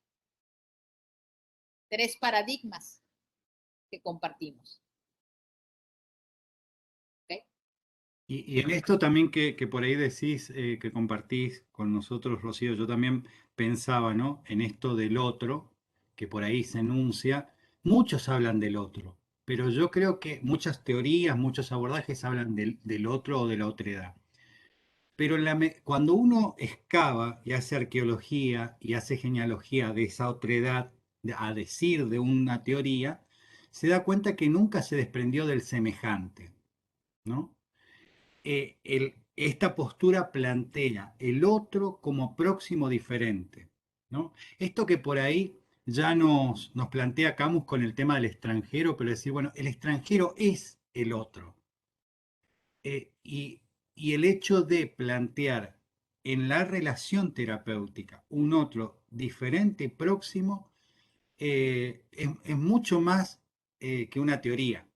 3 paradigmas que compartimos. ¿Okay? Y en esto también que por ahí decís, que compartís con nosotros, Rocío, yo también pensaba, ¿no? En esto del otro, que por ahí se enuncia, muchos hablan del otro, pero yo creo que muchas teorías, muchos abordajes hablan del otro o de la otredad. Pero cuando uno excava y hace arqueología y hace genealogía de esa otredad, a decir de una teoría, se da cuenta que nunca se desprendió del semejante, ¿no? Esta postura plantea el otro como próximo diferente, ¿no? Esto que por ahí ya nos plantea Camus con el tema del extranjero, pero decir, bueno, el extranjero es el otro. y el hecho de plantear en la relación terapéutica un otro diferente y próximo es mucho más que una teoría,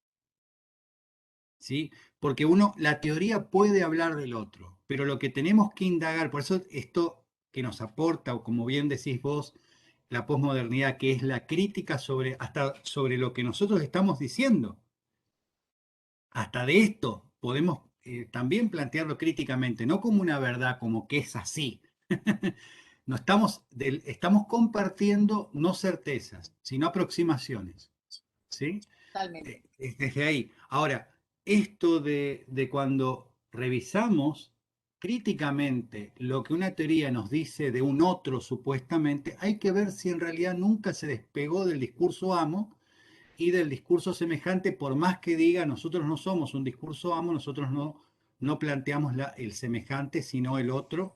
¿sí? Porque la teoría puede hablar del otro, pero lo que tenemos que indagar, por eso esto que nos aporta, o como bien decís vos, la posmodernidad, que es la crítica hasta sobre lo que nosotros estamos diciendo. Hasta de esto podemos también plantearlo críticamente, no como una verdad, como que es así. No estamos compartiendo no certezas, sino aproximaciones, ¿sí? Totalmente. Desde ahí. Ahora, esto de cuando revisamos críticamente lo que una teoría nos dice de un otro supuestamente, hay que ver si en realidad nunca se despegó del discurso amo y del discurso semejante, por más que diga nosotros no somos un discurso amo, nosotros no planteamos el semejante, sino el otro.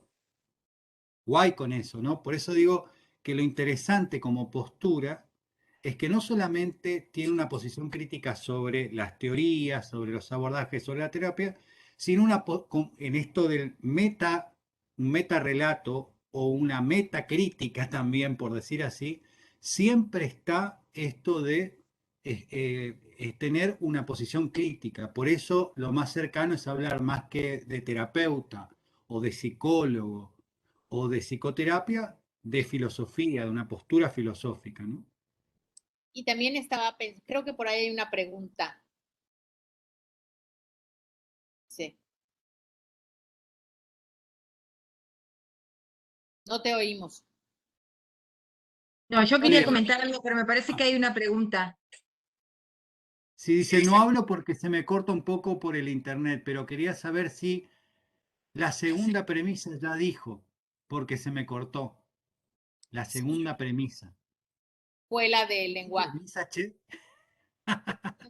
Guay con eso, ¿no? Por eso digo que lo interesante como postura es que no solamente tiene una posición crítica sobre las teorías, sobre los abordajes, sobre la terapia, sino en esto del un meta relato o una meta crítica también, por decir así, siempre está esto de tener una posición crítica. Por eso lo más cercano es hablar más que de terapeuta o de psicólogo o de psicoterapia, de filosofía, de una postura filosófica, ¿no? Y también estaba, creo que por ahí hay una pregunta. Sí. No te oímos. No, yo No te quería Sí, comentar algo, pero me parece que hay una pregunta. sí, dice, no hablo porque se me corta un poco por el internet, pero quería saber si la segunda premisa ya dijo, porque se me cortó. La segunda premisa. Fue la del ¿Qué lenguaje. premisa, che?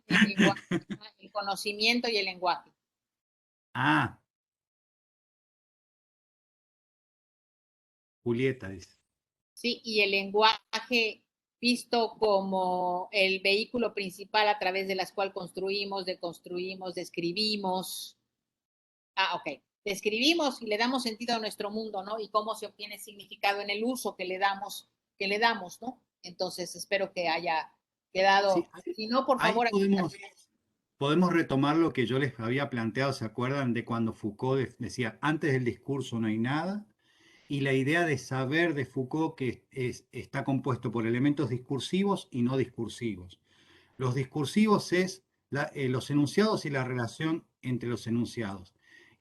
El lenguaje, el conocimiento y el lenguaje. Ah, Julieta dice. Sí, y el lenguaje visto como el vehículo principal a través de las cual construimos, deconstruimos, describimos. Ah, ok. Describimos y le damos sentido a nuestro mundo, ¿no? Y cómo se obtiene significado en el uso que le damos, ¿no? Entonces, espero que haya Sí, quedado. Si no, por ahí favor, podemos retomar lo que yo les había planteado, ¿se acuerdan de cuando Foucault decía, antes del discurso no hay nada? Y la idea de saber de Foucault que está compuesto por elementos discursivos y no discursivos. Los discursivos es los enunciados y la relación entre los enunciados.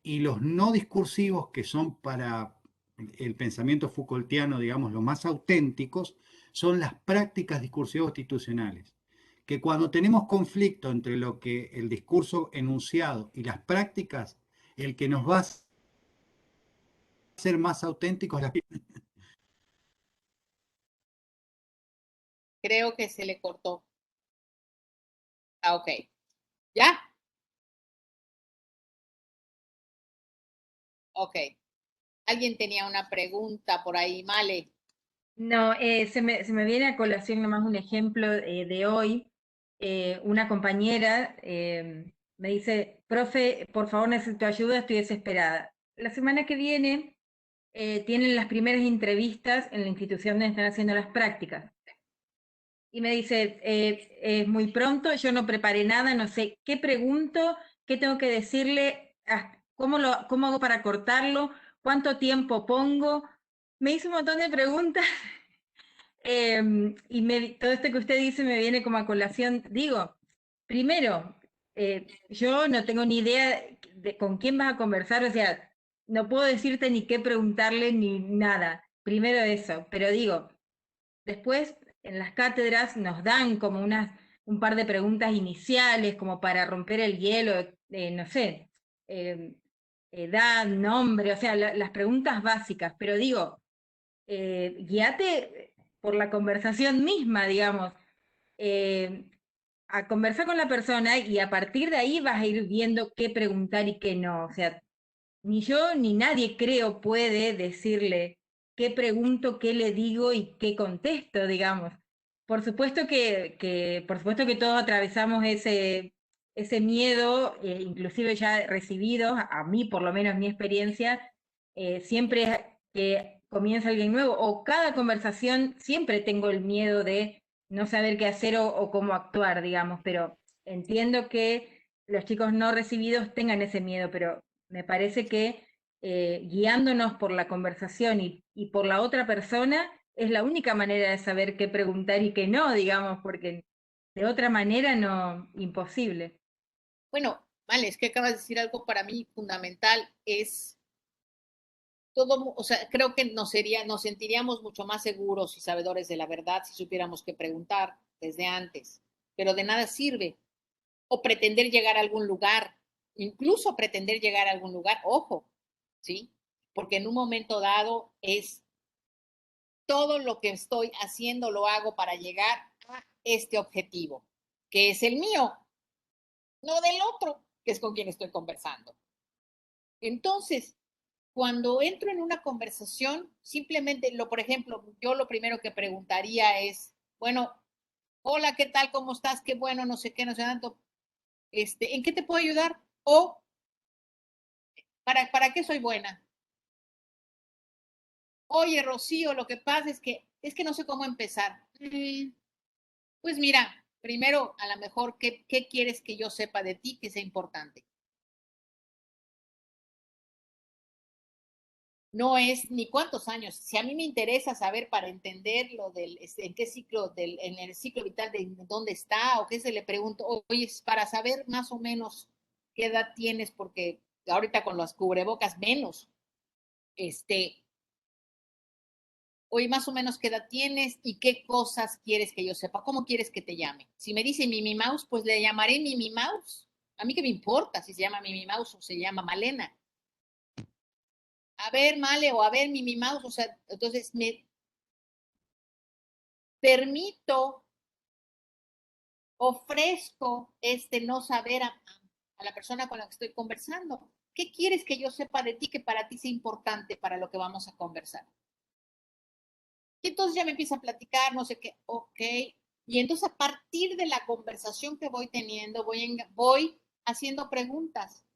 Y los no discursivos, que son para el pensamiento Foucaultiano, digamos, los más auténticos, son las prácticas discursivas institucionales. Que cuando tenemos conflicto entre lo que el discurso enunciado y las prácticas, el que nos va a ser más auténtico es la. creo que se le cortó. Ah, ok. ¿Ya? Ok. Alguien tenía una pregunta por ahí, Male. No, se me viene a colación nomás un ejemplo de hoy. Una compañera me dice, profe, por favor necesito ayuda, estoy desesperada. La semana que viene tienen las primeras entrevistas en la institución donde están haciendo las prácticas. Y me dice, es muy pronto, yo no preparé nada, no sé qué pregunto, qué tengo que decirle, cómo hago para cortarlo, cuánto tiempo pongo. Me hizo un montón de preguntas y todo esto que usted dice me viene como a colación. Digo, primero, yo no tengo ni idea de con quién vas a conversar, o sea, no puedo decirte ni qué preguntarle ni nada. Primero eso, pero digo, después en las cátedras nos dan como un par de preguntas iniciales como para romper el hielo, no sé, eh, edad, nombre, o sea, las preguntas básicas, pero digo, guíate por la conversación misma, digamos, eh, a conversar con la persona y a partir de ahí vas a ir viendo qué preguntar y qué no. O sea, ni yo ni nadie creo puede decirle qué pregunto, qué le digo y qué contesto, digamos. Por supuesto que todos atravesamos ese miedo, inclusive ya recibido, a mí por lo menos mi experiencia, siempre que comienza alguien nuevo o cada conversación, siempre tengo el miedo de no saber qué hacer o cómo actuar, digamos, pero entiendo que los chicos no recibidos tengan ese miedo, pero me parece que guiándonos por la conversación y por la otra persona es la única manera de saber qué preguntar y qué no, digamos, porque de otra manera no, imposible. Bueno, vale, es que acabas de decir algo para mí fundamental, es todo, o sea, creo que nos sentiríamos mucho más seguros y sabedores de la verdad si supiéramos qué preguntar desde antes, pero de nada sirve. O pretender llegar a algún lugar, incluso pretender llegar a algún lugar, ojo, ¿sí? Porque en un momento dado es todo lo que estoy haciendo lo hago para llegar a este objetivo, que es el mío, no del otro, que es con quien estoy conversando. Entonces, cuando entro en una conversación, simplemente, por ejemplo, yo lo primero que preguntaría es, bueno, hola, ¿qué tal? ¿Cómo estás? Qué bueno, no sé qué, no sé tanto. ¿En qué te puedo ayudar? O, ¿para qué soy buena? Oye, Rocío, lo que pasa es que no sé cómo empezar. Pues mira, primero, a lo mejor, ¿qué quieres que yo sepa de ti que sea importante? No es ni cuántos años. Si a mí me interesa saber para entender lo en qué ciclo, en el ciclo vital de dónde está o qué se le pregunto, oye, es para saber más o menos qué edad tienes, porque ahorita con los cubrebocas menos, este, oye, más o menos qué edad tienes y qué cosas quieres que yo sepa, cómo quieres que te llame. Si me dice Mimi Mouse, pues le llamaré Mimi Mouse. A mí qué me importa si se llama Mimi Mouse o se llama Malena. A ver, Male, o a ver, Mimi Mouse, o sea, entonces me permito, ofrezco no saber a la persona con la que estoy conversando. ¿Qué quieres que yo sepa de ti que para ti sea importante para lo que vamos a conversar? Y entonces ya me empieza a platicar, no sé qué, ok. Y entonces a partir de la conversación que voy teniendo, voy haciendo preguntas,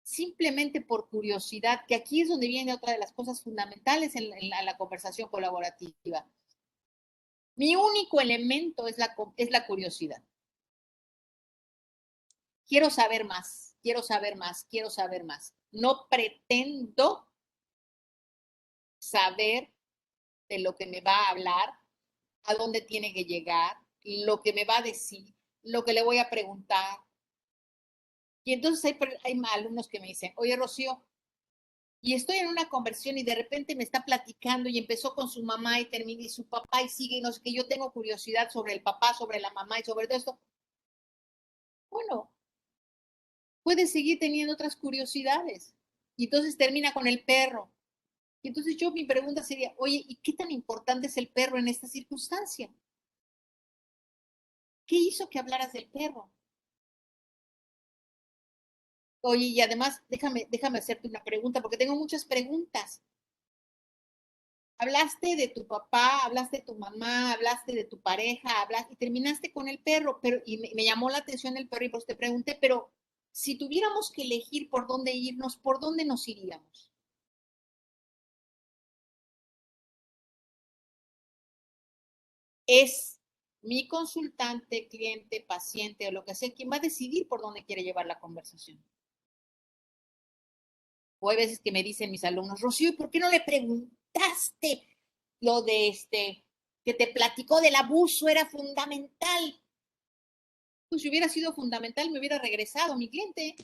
simplemente por curiosidad, que aquí es donde viene otra de las cosas fundamentales en la conversación colaborativa. Mi único elemento es la curiosidad. Quiero saber más, quiero saber más, quiero saber más. No pretendo saber de lo que me va a hablar, a dónde tiene que llegar, lo que me va a decir, lo que le voy a preguntar. Y entonces hay alumnos que me dicen, oye, Rocío, y estoy en una conversión y de repente me está platicando y empezó con su mamá y termina y su papá y sigue y no sé qué, yo tengo curiosidad sobre el papá, sobre la mamá y sobre todo esto. Bueno, puedes seguir teniendo otras curiosidades. Y entonces termina con el perro. Y entonces mi pregunta sería, oye, ¿y qué tan importante es el perro en esta circunstancia? ¿Qué hizo que hablaras del perro? Oye, y además, déjame hacerte una pregunta, porque tengo muchas preguntas. Hablaste de tu papá, hablaste de tu mamá, hablaste de tu pareja, hablaste y terminaste con el perro, y me llamó la atención el perro y pues te pregunté, pero si tuviéramos que elegir por dónde irnos, ¿por dónde nos iríamos? Es mi consultante, cliente, paciente o lo que sea, quien va a decidir por dónde quiere llevar la conversación. O hay veces que me dicen mis alumnos, Rocío, ¿por qué no le preguntaste lo de que te platicó del abuso? Era fundamental. Pues si hubiera sido fundamental, me hubiera regresado mi cliente.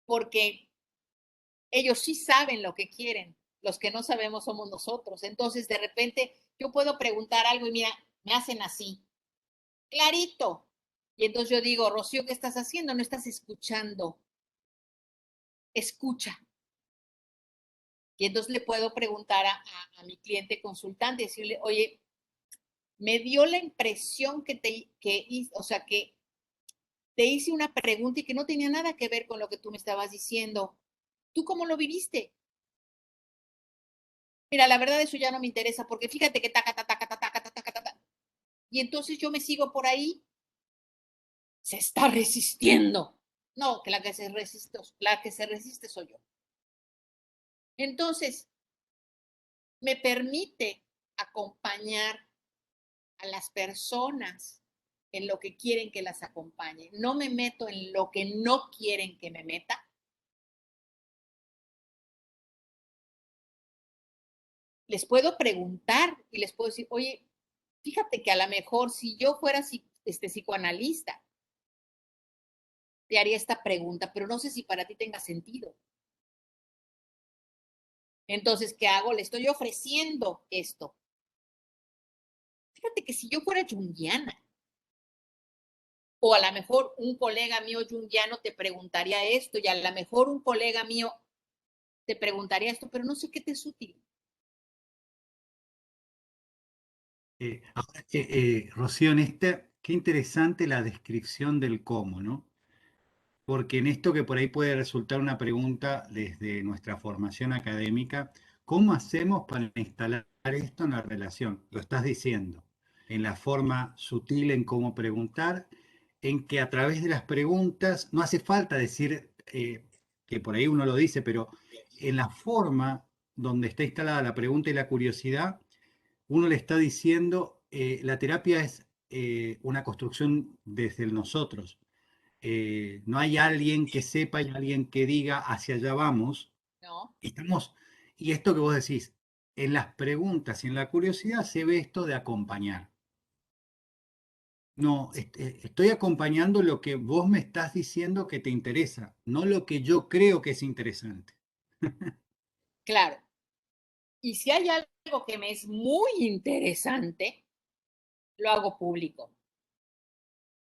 Porque ellos sí saben lo que quieren. Los que no sabemos somos nosotros. Entonces, de repente, yo puedo preguntar algo y mira, me hacen así, clarito. Y entonces yo digo, Rocío, ¿qué estás haciendo? No estás escuchando. Escucha. Y entonces le puedo preguntar a mi cliente consultante, decirle, oye, me dio la impresión o sea, que te hice una pregunta y que no tenía nada que ver con lo que tú me estabas diciendo. ¿Tú cómo lo viviste? Mira, la verdad eso ya no me interesa porque fíjate que taca, taca, taca, taca, taca, taca, taca. Y entonces yo me sigo por ahí, se está resistiendo. No, que la que se resiste soy yo. Entonces, me permite acompañar a las personas en lo que quieren que las acompañe. No me meto en lo que no quieren que me meta. Les puedo preguntar y les puedo decir, oye, fíjate que a lo mejor si yo fuera psicoanalista, te haría esta pregunta, pero no sé si para ti tenga sentido. Entonces, ¿qué hago? Le estoy ofreciendo esto. Fíjate que si yo fuera junguiana, o a lo mejor un colega mío junguiano te preguntaría esto, y a lo mejor un colega mío te preguntaría esto, pero no sé qué te es útil. Ahora Rocío, qué interesante la descripción del cómo, ¿no? Porque en esto que por ahí puede resultar una pregunta desde nuestra formación académica, ¿cómo hacemos para instalar esto en la relación? Lo estás diciendo, en la forma sutil en cómo preguntar, en que a través de las preguntas, no hace falta decir que por ahí uno lo dice, pero en la forma donde está instalada la pregunta y la curiosidad, uno le está diciendo, la terapia es una construcción desde el nosotros. No hay alguien que sepa y alguien que diga hacia allá vamos. ¿No? Estamos, y esto que vos decís, en las preguntas y en la curiosidad se ve esto de acompañar. No, estoy acompañando lo que vos me estás diciendo que te interesa, no lo que yo creo que es interesante. Claro. Y si hay algo que me es muy interesante, lo hago público.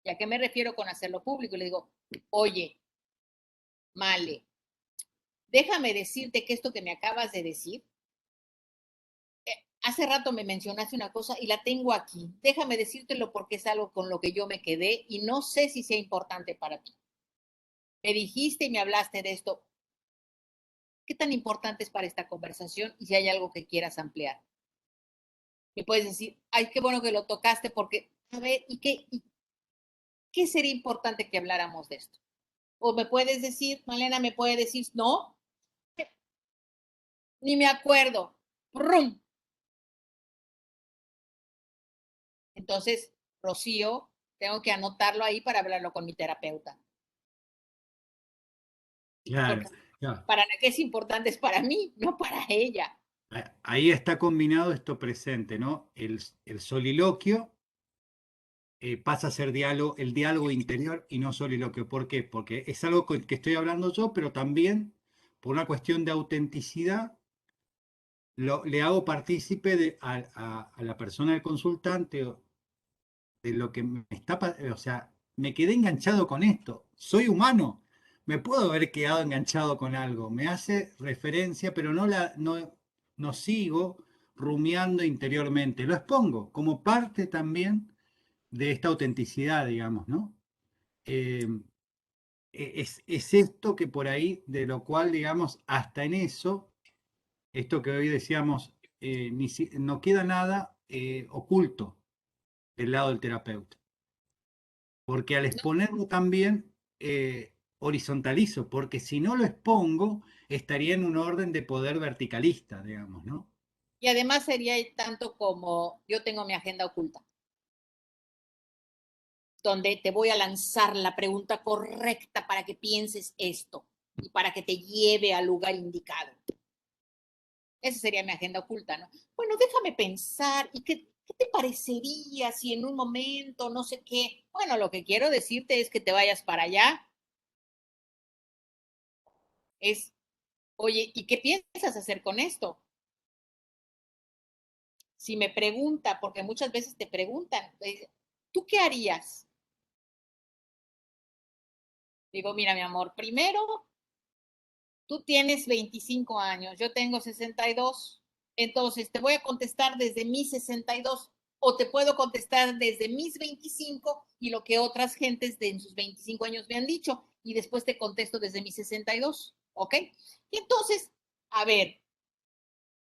¿Y a qué me refiero con hacerlo público? Le digo, oye, Male, déjame decirte que esto que me acabas de decir, hace rato me mencionaste una cosa y la tengo aquí. Déjame decírtelo porque es algo con lo que yo me quedé y no sé si sea importante para ti. Me dijiste y me hablaste de esto. ¿Qué tan importante es para esta conversación? Y si hay algo que quieras ampliar. Me puedes decir, ay, qué bueno que lo tocaste porque, a ver, ¿qué sería importante que habláramos de esto? O me puedes decir, Malena me puede decir, no, ni me acuerdo. ¡Prum! Entonces, Rocío, tengo que anotarlo ahí para hablarlo con mi terapeuta. Claro, Porque claro. para la que es importante es para mí, no para ella. Ahí está combinado esto presente, ¿no? El soliloquio pasa a ser el diálogo interior y no soliloquio. ¿Por qué? Porque es algo que estoy hablando yo, pero también por una cuestión de autenticidad le hago partícipe a la persona del consultante de lo que me está, o sea, me quedé enganchado con esto, soy humano, me puedo haber quedado enganchado con algo, me hace referencia, pero no sigo rumiando interiormente, lo expongo como parte también de esta autenticidad, digamos, ¿no? Eh, es esto que por ahí, de lo cual, digamos, hasta en eso, esto que hoy decíamos, no queda nada oculto del lado del terapeuta. Porque al exponerlo también horizontalizo, porque si no lo expongo, estaría en un orden de poder verticalista, digamos, ¿no? Y además sería tanto como yo tengo mi agenda oculta, donde te voy a lanzar la pregunta correcta para que pienses esto y para que te lleve al lugar indicado. Esa sería mi agenda oculta, ¿no? Bueno, déjame pensar, ¿y qué te parecería si en un momento, no sé qué? Bueno, lo que quiero decirte es que te vayas para allá. Es, oye, ¿y qué piensas hacer con esto? Si me pregunta, porque muchas veces te preguntan, ¿tú qué harías? Digo, mira, mi amor, primero, tú tienes 25 años, yo tengo 62, entonces te voy a contestar desde mis 62 o te puedo contestar desde mis 25 y lo que otras gentes de en sus 25 años me han dicho y después te contesto desde mis 62, ¿ok? Y entonces, a ver,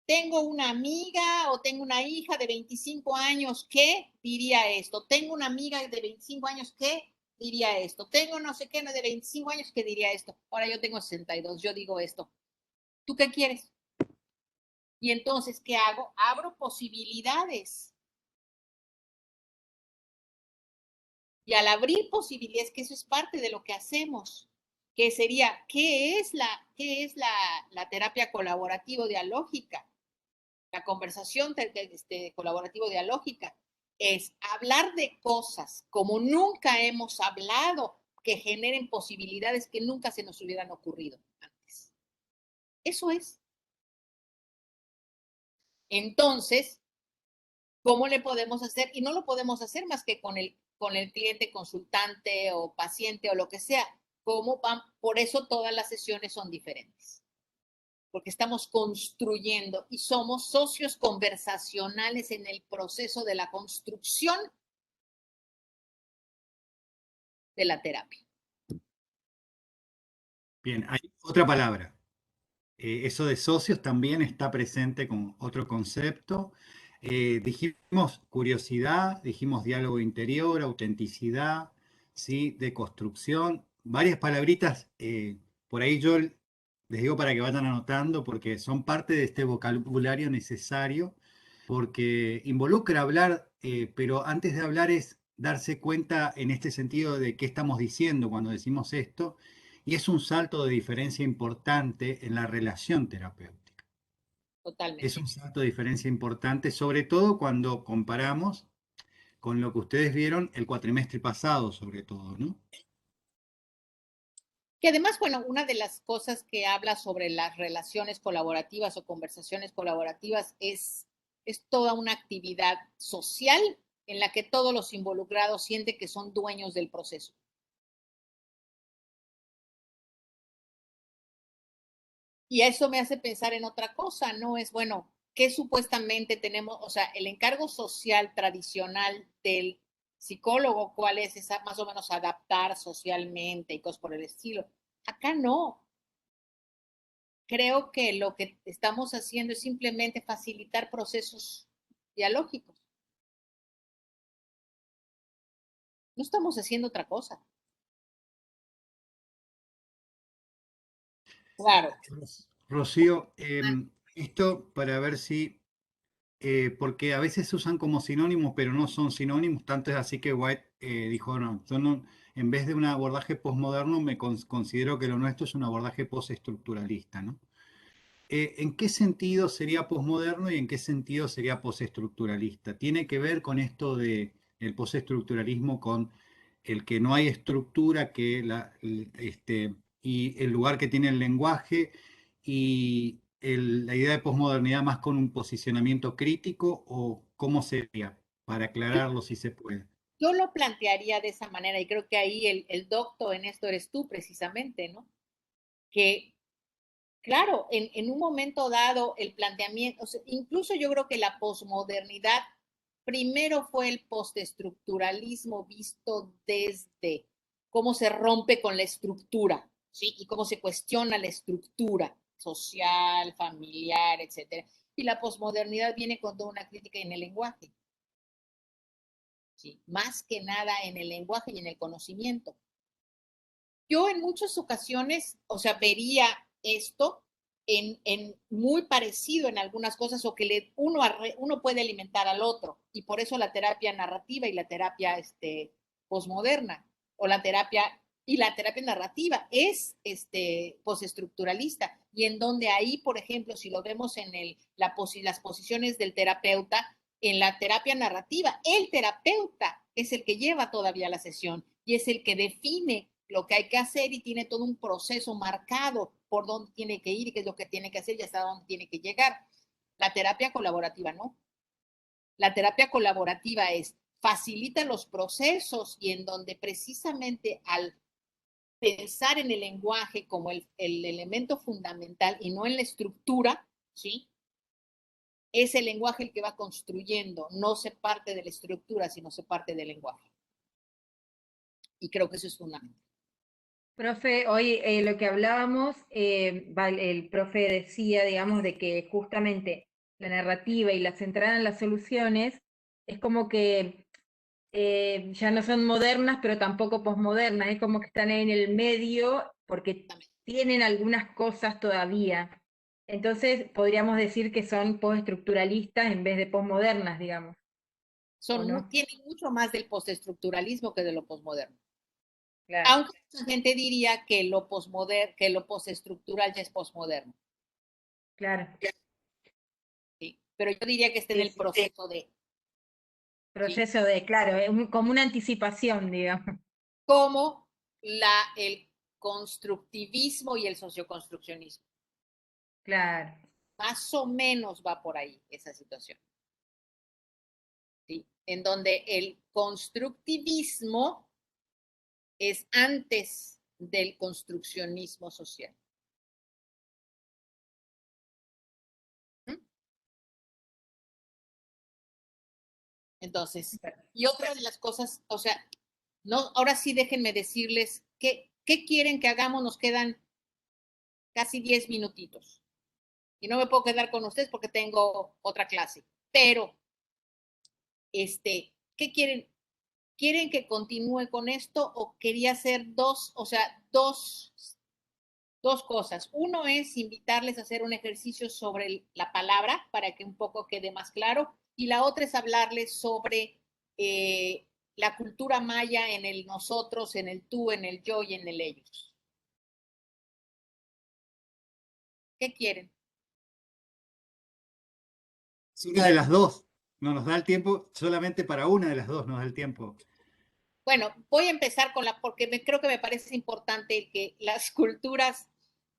tengo una amiga o tengo una hija de 25 años que diría esto. Tengo una amiga de 25 años que diría esto. Tengo no sé qué de 25 años que diría esto. Ahora yo tengo 62, yo digo esto. ¿Tú qué quieres? Y entonces, ¿qué hago? Abro posibilidades. Y al abrir posibilidades, que eso es parte de lo que hacemos, que sería, ¿qué es la terapia colaborativo-dialógica? La conversación colaborativo-dialógica es hablar de cosas como nunca hemos hablado, que generen posibilidades que nunca se nos hubieran ocurrido antes. Eso es. Entonces, ¿cómo le podemos hacer? Y no lo podemos hacer más que con el cliente consultante o paciente o lo que sea. ¿Cómo van? Por eso todas las sesiones son diferentes. Porque estamos construyendo y somos socios conversacionales en el proceso de la construcción de la terapia. Bien, hay otra palabra. Eso de socios también está presente con otro concepto. Dijimos curiosidad, dijimos diálogo interior, autenticidad, ¿sí? Deconstrucción, varias palabritas. Por ahí yo les digo para que vayan anotando porque son parte de este vocabulario necesario, porque involucra hablar, pero antes de hablar es darse cuenta en este sentido de qué estamos diciendo cuando decimos esto y es un salto de diferencia importante en la relación terapéutica. Totalmente. Es un salto de diferencia importante, sobre todo cuando comparamos con lo que ustedes vieron el cuatrimestre pasado, sobre todo, ¿no? Que además, bueno, una de las cosas que habla sobre las relaciones colaborativas o conversaciones colaborativas es toda una actividad social en la que todos los involucrados sienten que son dueños del proceso. Y eso me hace pensar en otra cosa, ¿no? Es, bueno, ¿qué supuestamente tenemos? O sea, el encargo social tradicional del psicólogo, ¿cuál es? Esa, más o menos adaptar socialmente y cosas por el estilo. Acá no. Creo que lo que estamos haciendo es simplemente facilitar procesos dialógicos. No estamos haciendo otra cosa. Claro. Rocío, esto para ver si, porque a veces se usan como sinónimos, pero no son sinónimos, tanto es así que White dijo, no, yo no, en vez de un abordaje postmoderno, me considero que lo nuestro es un abordaje postestructuralista, ¿no? ¿En qué sentido sería posmoderno y en qué sentido sería postestructuralista? ¿Tiene que ver con esto de el postestructuralismo, con el que no hay estructura y el lugar que tiene el lenguaje y la idea de posmodernidad más con un posicionamiento crítico o cómo sería? Para aclararlo si se puede. Yo lo plantearía de esa manera y creo que ahí el doctor en esto eres tú precisamente, ¿no? Que claro, en un momento dado el planteamiento, o sea, incluso yo creo que la posmodernidad primero fue el postestructuralismo visto desde cómo se rompe con la estructura, ¿sí? Y cómo se cuestiona la estructura social, familiar, etcétera. Y la posmodernidad viene con toda una crítica en el lenguaje, ¿sí? Más que nada en el lenguaje y en el conocimiento. Yo en muchas ocasiones, o sea, vería esto en muy parecido en algunas cosas o que uno puede alimentar al otro y por eso la terapia narrativa y la terapia posmoderna o la terapia narrativa es postestructuralista y en donde ahí, por ejemplo, si lo vemos en las posiciones del terapeuta, en la terapia narrativa, el terapeuta es el que lleva todavía la sesión y es el que define lo que hay que hacer y tiene todo un proceso marcado por dónde tiene que ir y qué es lo que tiene que hacer y hasta dónde tiene que llegar. La terapia colaborativa no. La terapia colaborativa facilita los procesos y en donde precisamente al pensar en el lenguaje como el elemento fundamental y no en la estructura, ¿sí? Es el lenguaje el que va construyendo, no se parte de la estructura, sino se parte del lenguaje. Y creo que eso es fundamental. Profe, hoy lo que hablábamos, el profe decía, digamos, de que justamente la narrativa y la centrada en las soluciones, es como que ya no son modernas, pero tampoco posmodernas, es como que están en el medio porque tienen algunas cosas todavía. Entonces, podríamos decir que son postestructuralistas en vez de posmodernas, digamos, ¿o no? Tienen mucho más del postestructuralismo que de lo posmoderno. Claro, Aunque mucha gente diría que lo postestructural ya es posmoderno. claro. ¿Sí? Pero yo diría que está en Sí, el sí. proceso de, ¿sí? Proceso de, claro, como una anticipación, digamos. Como el constructivismo y el socioconstruccionismo. Claro, Más o menos va por ahí esa situación. ¿Sí? En donde el constructivismo es antes del construccionismo social. ¿Mm? Entonces, y otra de las cosas, o sea, no, ahora sí déjenme decirles qué quieren que hagamos, nos quedan casi 10 minutitos. Y no me puedo quedar con ustedes porque tengo otra clase. Pero, ¿qué quieren? ¿Quieren que continúe con esto o quería hacer dos, o sea, dos cosas? Uno es invitarles a hacer un ejercicio sobre la palabra para que un poco quede más claro. Y la otra es hablarles sobre la cultura maya en el nosotros, en el tú, en el yo y en el ellos. ¿Qué quieren? Es una de las dos. No nos da el tiempo, solamente para una de las dos nos da el tiempo. Bueno, voy a empezar con porque creo que me parece importante que las culturas,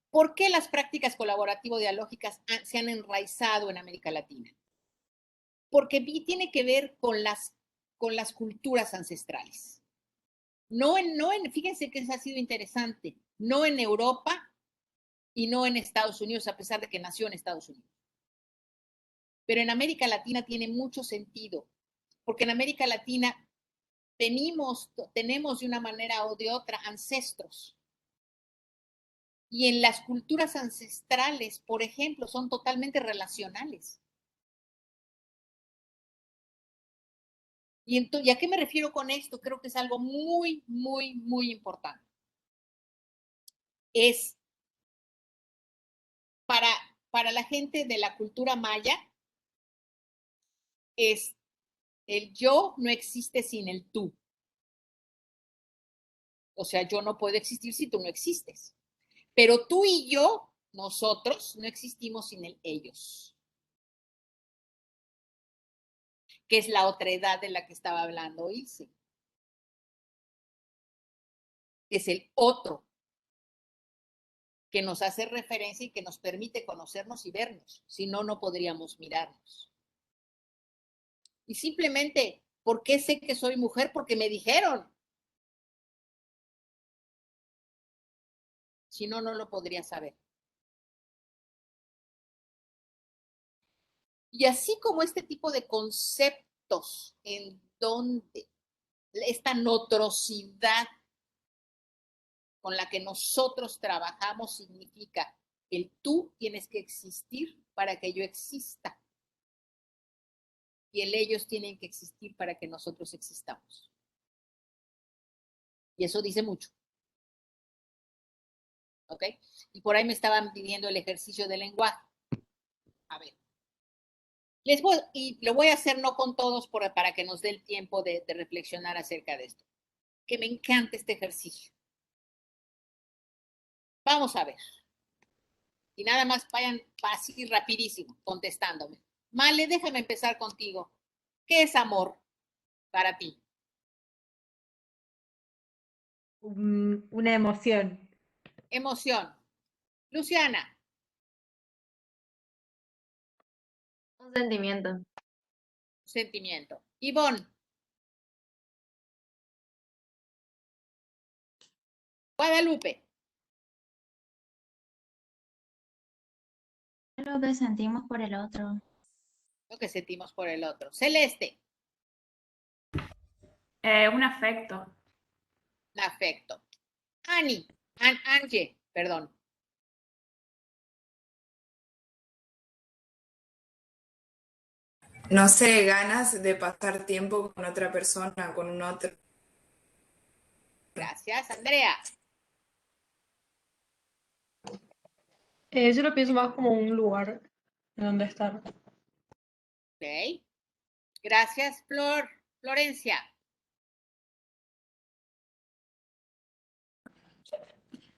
¿por qué las prácticas colaborativo-dialógicas se han enraizado en América Latina? Porque tiene que ver con las culturas ancestrales. Fíjense que eso ha sido interesante, no en Europa y no en Estados Unidos, a pesar de que nació en Estados Unidos. Pero en América Latina tiene mucho sentido, porque en América Latina tenemos de una manera o de otra ancestros. Y en las culturas ancestrales, por ejemplo, son totalmente relacionales. Y entonces, ¿a qué me refiero con esto? Creo que es algo muy, muy, muy importante. Es para la gente de la cultura maya, es el yo no existe sin el tú. O sea, yo no puedo existir si tú no existes. Pero tú y yo, nosotros, no existimos sin el ellos, que es la otra edad de la que estaba hablando Ilse. Es el otro, que nos hace referencia y que nos permite conocernos y vernos. Si no, no podríamos mirarnos. Y simplemente, ¿por qué sé que soy mujer? Porque me dijeron. Si no, no lo podría saber. Y así como este tipo de conceptos en donde esta notrosidad con la que nosotros trabajamos significa el tú tienes que existir para que yo exista y el ellos tienen que existir para que nosotros existamos. Y eso dice mucho. ¿Ok? Y por ahí me estaban pidiendo el ejercicio de lenguaje. A ver. Y lo voy a hacer no con todos para que nos dé el tiempo de reflexionar acerca de esto. Que me encanta este ejercicio. Vamos a ver. Y nada más vayan así rapidísimo contestándome. Male, déjame empezar contigo. ¿Qué es amor para ti? Una emoción. Emoción. Luciana, Un sentimiento. sentimiento. Ivonne, Guadalupe, Lo que sentimos por el otro. lo que sentimos por el otro. Celeste, Un afecto. afecto. Annie, Angie, perdón. no sé, ganas de pasar tiempo con otra persona, con un otro. Gracias. Andrea. Yo lo pienso más como un lugar en donde estar. Ok. Gracias, Flor. Florencia.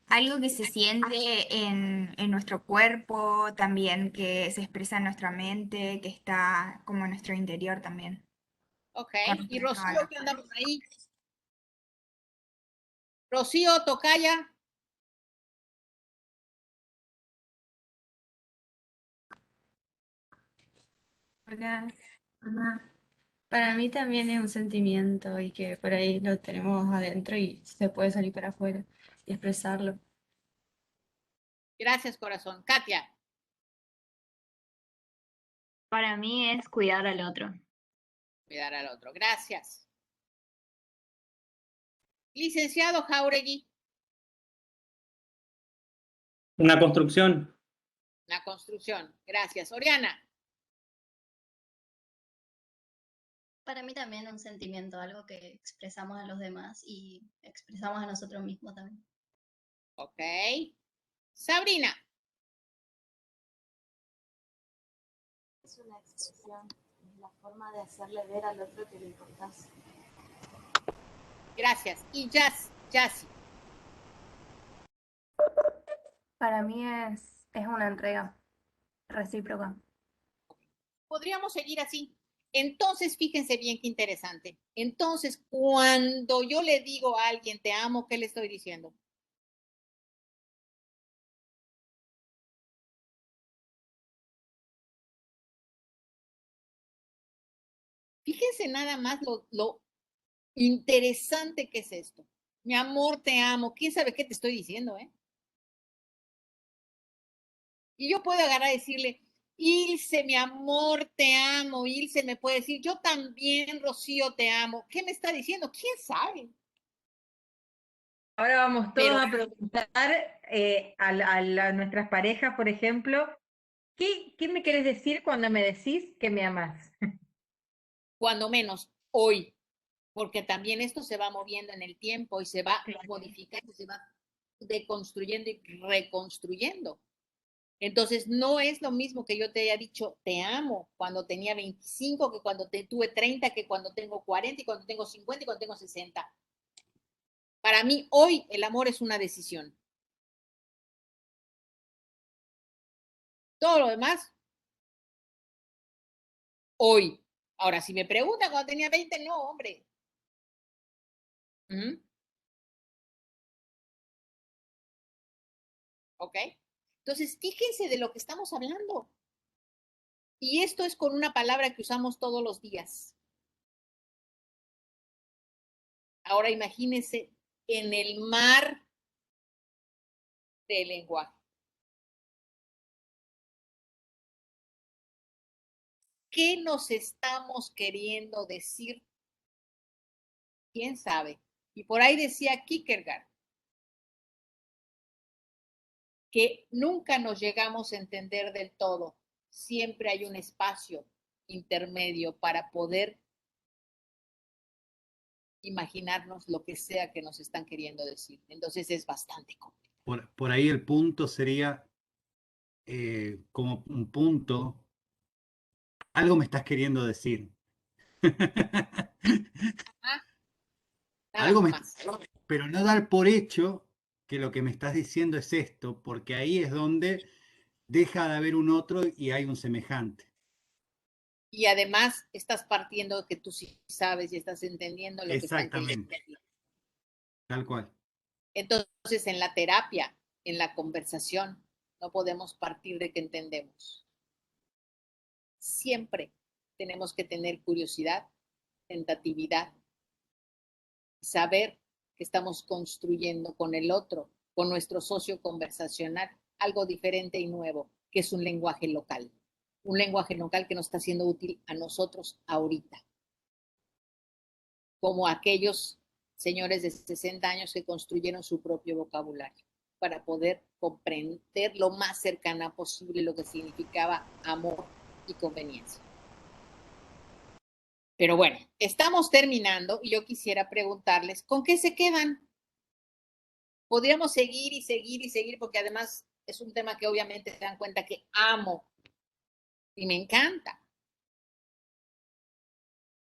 Algo que se siente en nuestro cuerpo también, que se expresa en nuestra mente, que está como en nuestro interior también. Ok. Con ¿Y respecto a Rocío qué anda por ahí? Rocío, tocaya. Hola. Para mí también es un sentimiento y que por ahí lo tenemos adentro y se puede salir para afuera y expresarlo. Gracias, corazón. Katia. Para mí es cuidar al otro. Cuidar al otro. Gracias. Licenciado Jauregui. Una construcción. La construcción. Gracias. Oriana. Para mí también un sentimiento, algo que expresamos a los demás y expresamos a nosotros mismos también. Ok. Sabrina. Es una expresión, es la forma de hacerle ver al otro que le importás. Gracias. Y Jassy. Para mí es una entrega recíproca. Podríamos seguir así. Entonces, fíjense bien qué interesante. Entonces, cuando yo le digo a alguien te amo, ¿qué le estoy diciendo? Fíjense nada más lo interesante que es esto. Mi amor, te amo. ¿Quién sabe qué te estoy diciendo, eh? Y yo puedo agarrar y decirle, Ilse, mi amor, te amo. Ilse me puede decir, yo también, Rocío, te amo. ¿Qué me está diciendo? ¿Quién sabe? Ahora vamos todos Pero a preguntar a nuestras parejas, por ejemplo, ¿qué me querés decir cuando me decís que me amás? cuando menos hoy, porque también esto se va moviendo en el tiempo y se va modificando, se va deconstruyendo y reconstruyendo. Entonces, no es lo mismo que yo te haya dicho te amo cuando tenía 25, que cuando tuve 30, que cuando tengo 40 y cuando tengo 50 y cuando tengo 60. Para mí, hoy el amor es una decisión. Todo lo demás, hoy. Ahora, si me preguntan cuando tenía 20, no, hombre. ¿Mm? ¿Ok? Entonces, fíjense de lo que estamos hablando. Y esto es con una palabra que usamos todos los días. Ahora imagínense en el mar del lenguaje. ¿Qué nos estamos queriendo decir? ¿Quién sabe? Y por ahí decía Kierkegaard que nunca nos llegamos a entender del todo. Siempre hay un espacio intermedio para poder imaginarnos lo que sea que nos están queriendo decir. Entonces es bastante complicado. Por ahí el punto sería como un punto, algo me estás queriendo decir. Nada más. Pero no dar por hecho que lo que me estás diciendo es esto, porque ahí es donde deja de haber un otro y hay un semejante. Y además estás partiendo de que tú sí sabes y estás entendiendo lo que están queriendo decir. Tal cual. Entonces, en la terapia, en la conversación, no podemos partir de que entendemos. Siempre tenemos que tener curiosidad, tentatividad, saber que estamos construyendo con el otro, con nuestro socio conversacional, algo diferente y nuevo, que es un lenguaje local. Un lenguaje local que nos está siendo útil a nosotros ahorita. Como aquellos señores de 60 años que construyeron su propio vocabulario para poder comprender lo más cercana posible lo que significaba amor y conveniencia. Pero bueno, estamos terminando y yo quisiera preguntarles, ¿con qué se quedan? Podríamos seguir y seguir y seguir, porque además es un tema que obviamente se dan cuenta que amo y me encanta.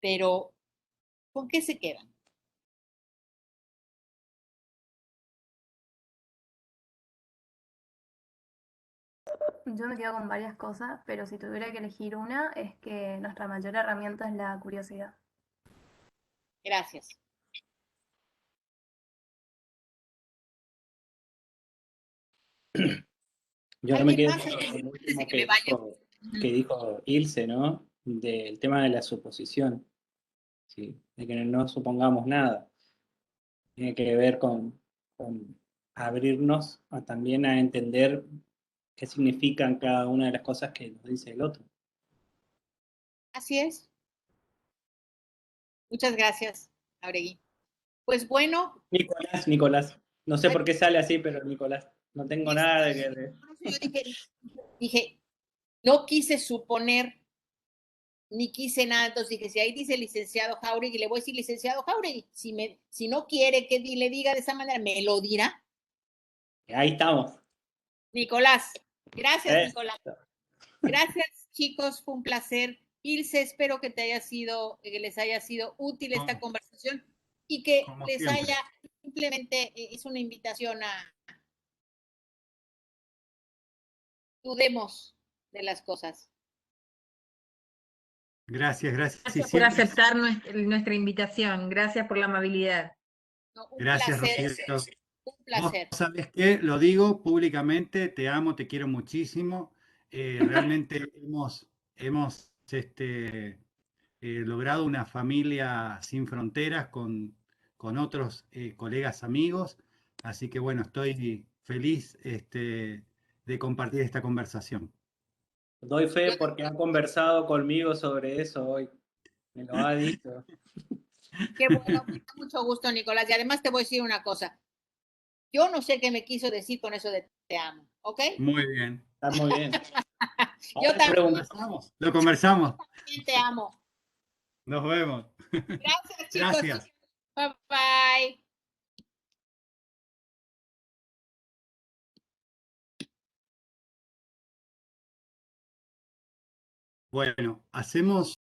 Pero, ¿con qué se quedan? Yo me quedo con varias cosas, pero si tuviera que elegir una, es que nuestra mayor herramienta es la curiosidad. Gracias. Yo me quedo más? con lo Antes último de que me vaya. que dijo Ilse, ¿no? Del tema de la suposición, ¿sí? De que no supongamos nada. Tiene que ver con abrirnos también a entender qué significan cada una de las cosas que nos dice el otro. Así es. Muchas gracias, Auregui. Pues bueno. Nicolás. No sé por qué sale así, pero Nicolás. No tengo nada de que... Yo dije, no quise suponer, ni quise nada. Entonces dije, si ahí dice licenciado Jauregui, le voy a decir licenciado Jauregui. Si no quiere que le diga de esa manera, me lo dirá. Ahí estamos. Nicolás. Gracias, Nicolás. Gracias, chicos. Fue un placer. Ilse, espero que les haya sido útil esta conversación y que les siempre. haya, simplemente es una invitación a dudemos de las cosas. Gracias. Gracias por aceptar nuestra invitación. Gracias por la amabilidad. No, un Gracias, placer. Rocío. Un placer. Vos sabés qué, lo digo públicamente, te amo, te quiero muchísimo. Realmente hemos logrado una familia sin fronteras con otros colegas amigos. Así que bueno, estoy feliz de compartir esta conversación. Doy fe porque han conversado conmigo sobre eso hoy. Me lo ha dicho. Qué bueno, me da mucho gusto, Nicolás. Y además te voy a decir una cosa. Yo no sé qué me quiso decir con eso de te amo, ¿ok? Muy bien. Está muy bien. Yo también. Lo conversamos. También te amo. Nos vemos. Gracias, chicos. Gracias. Bye bye. Bueno, hacemos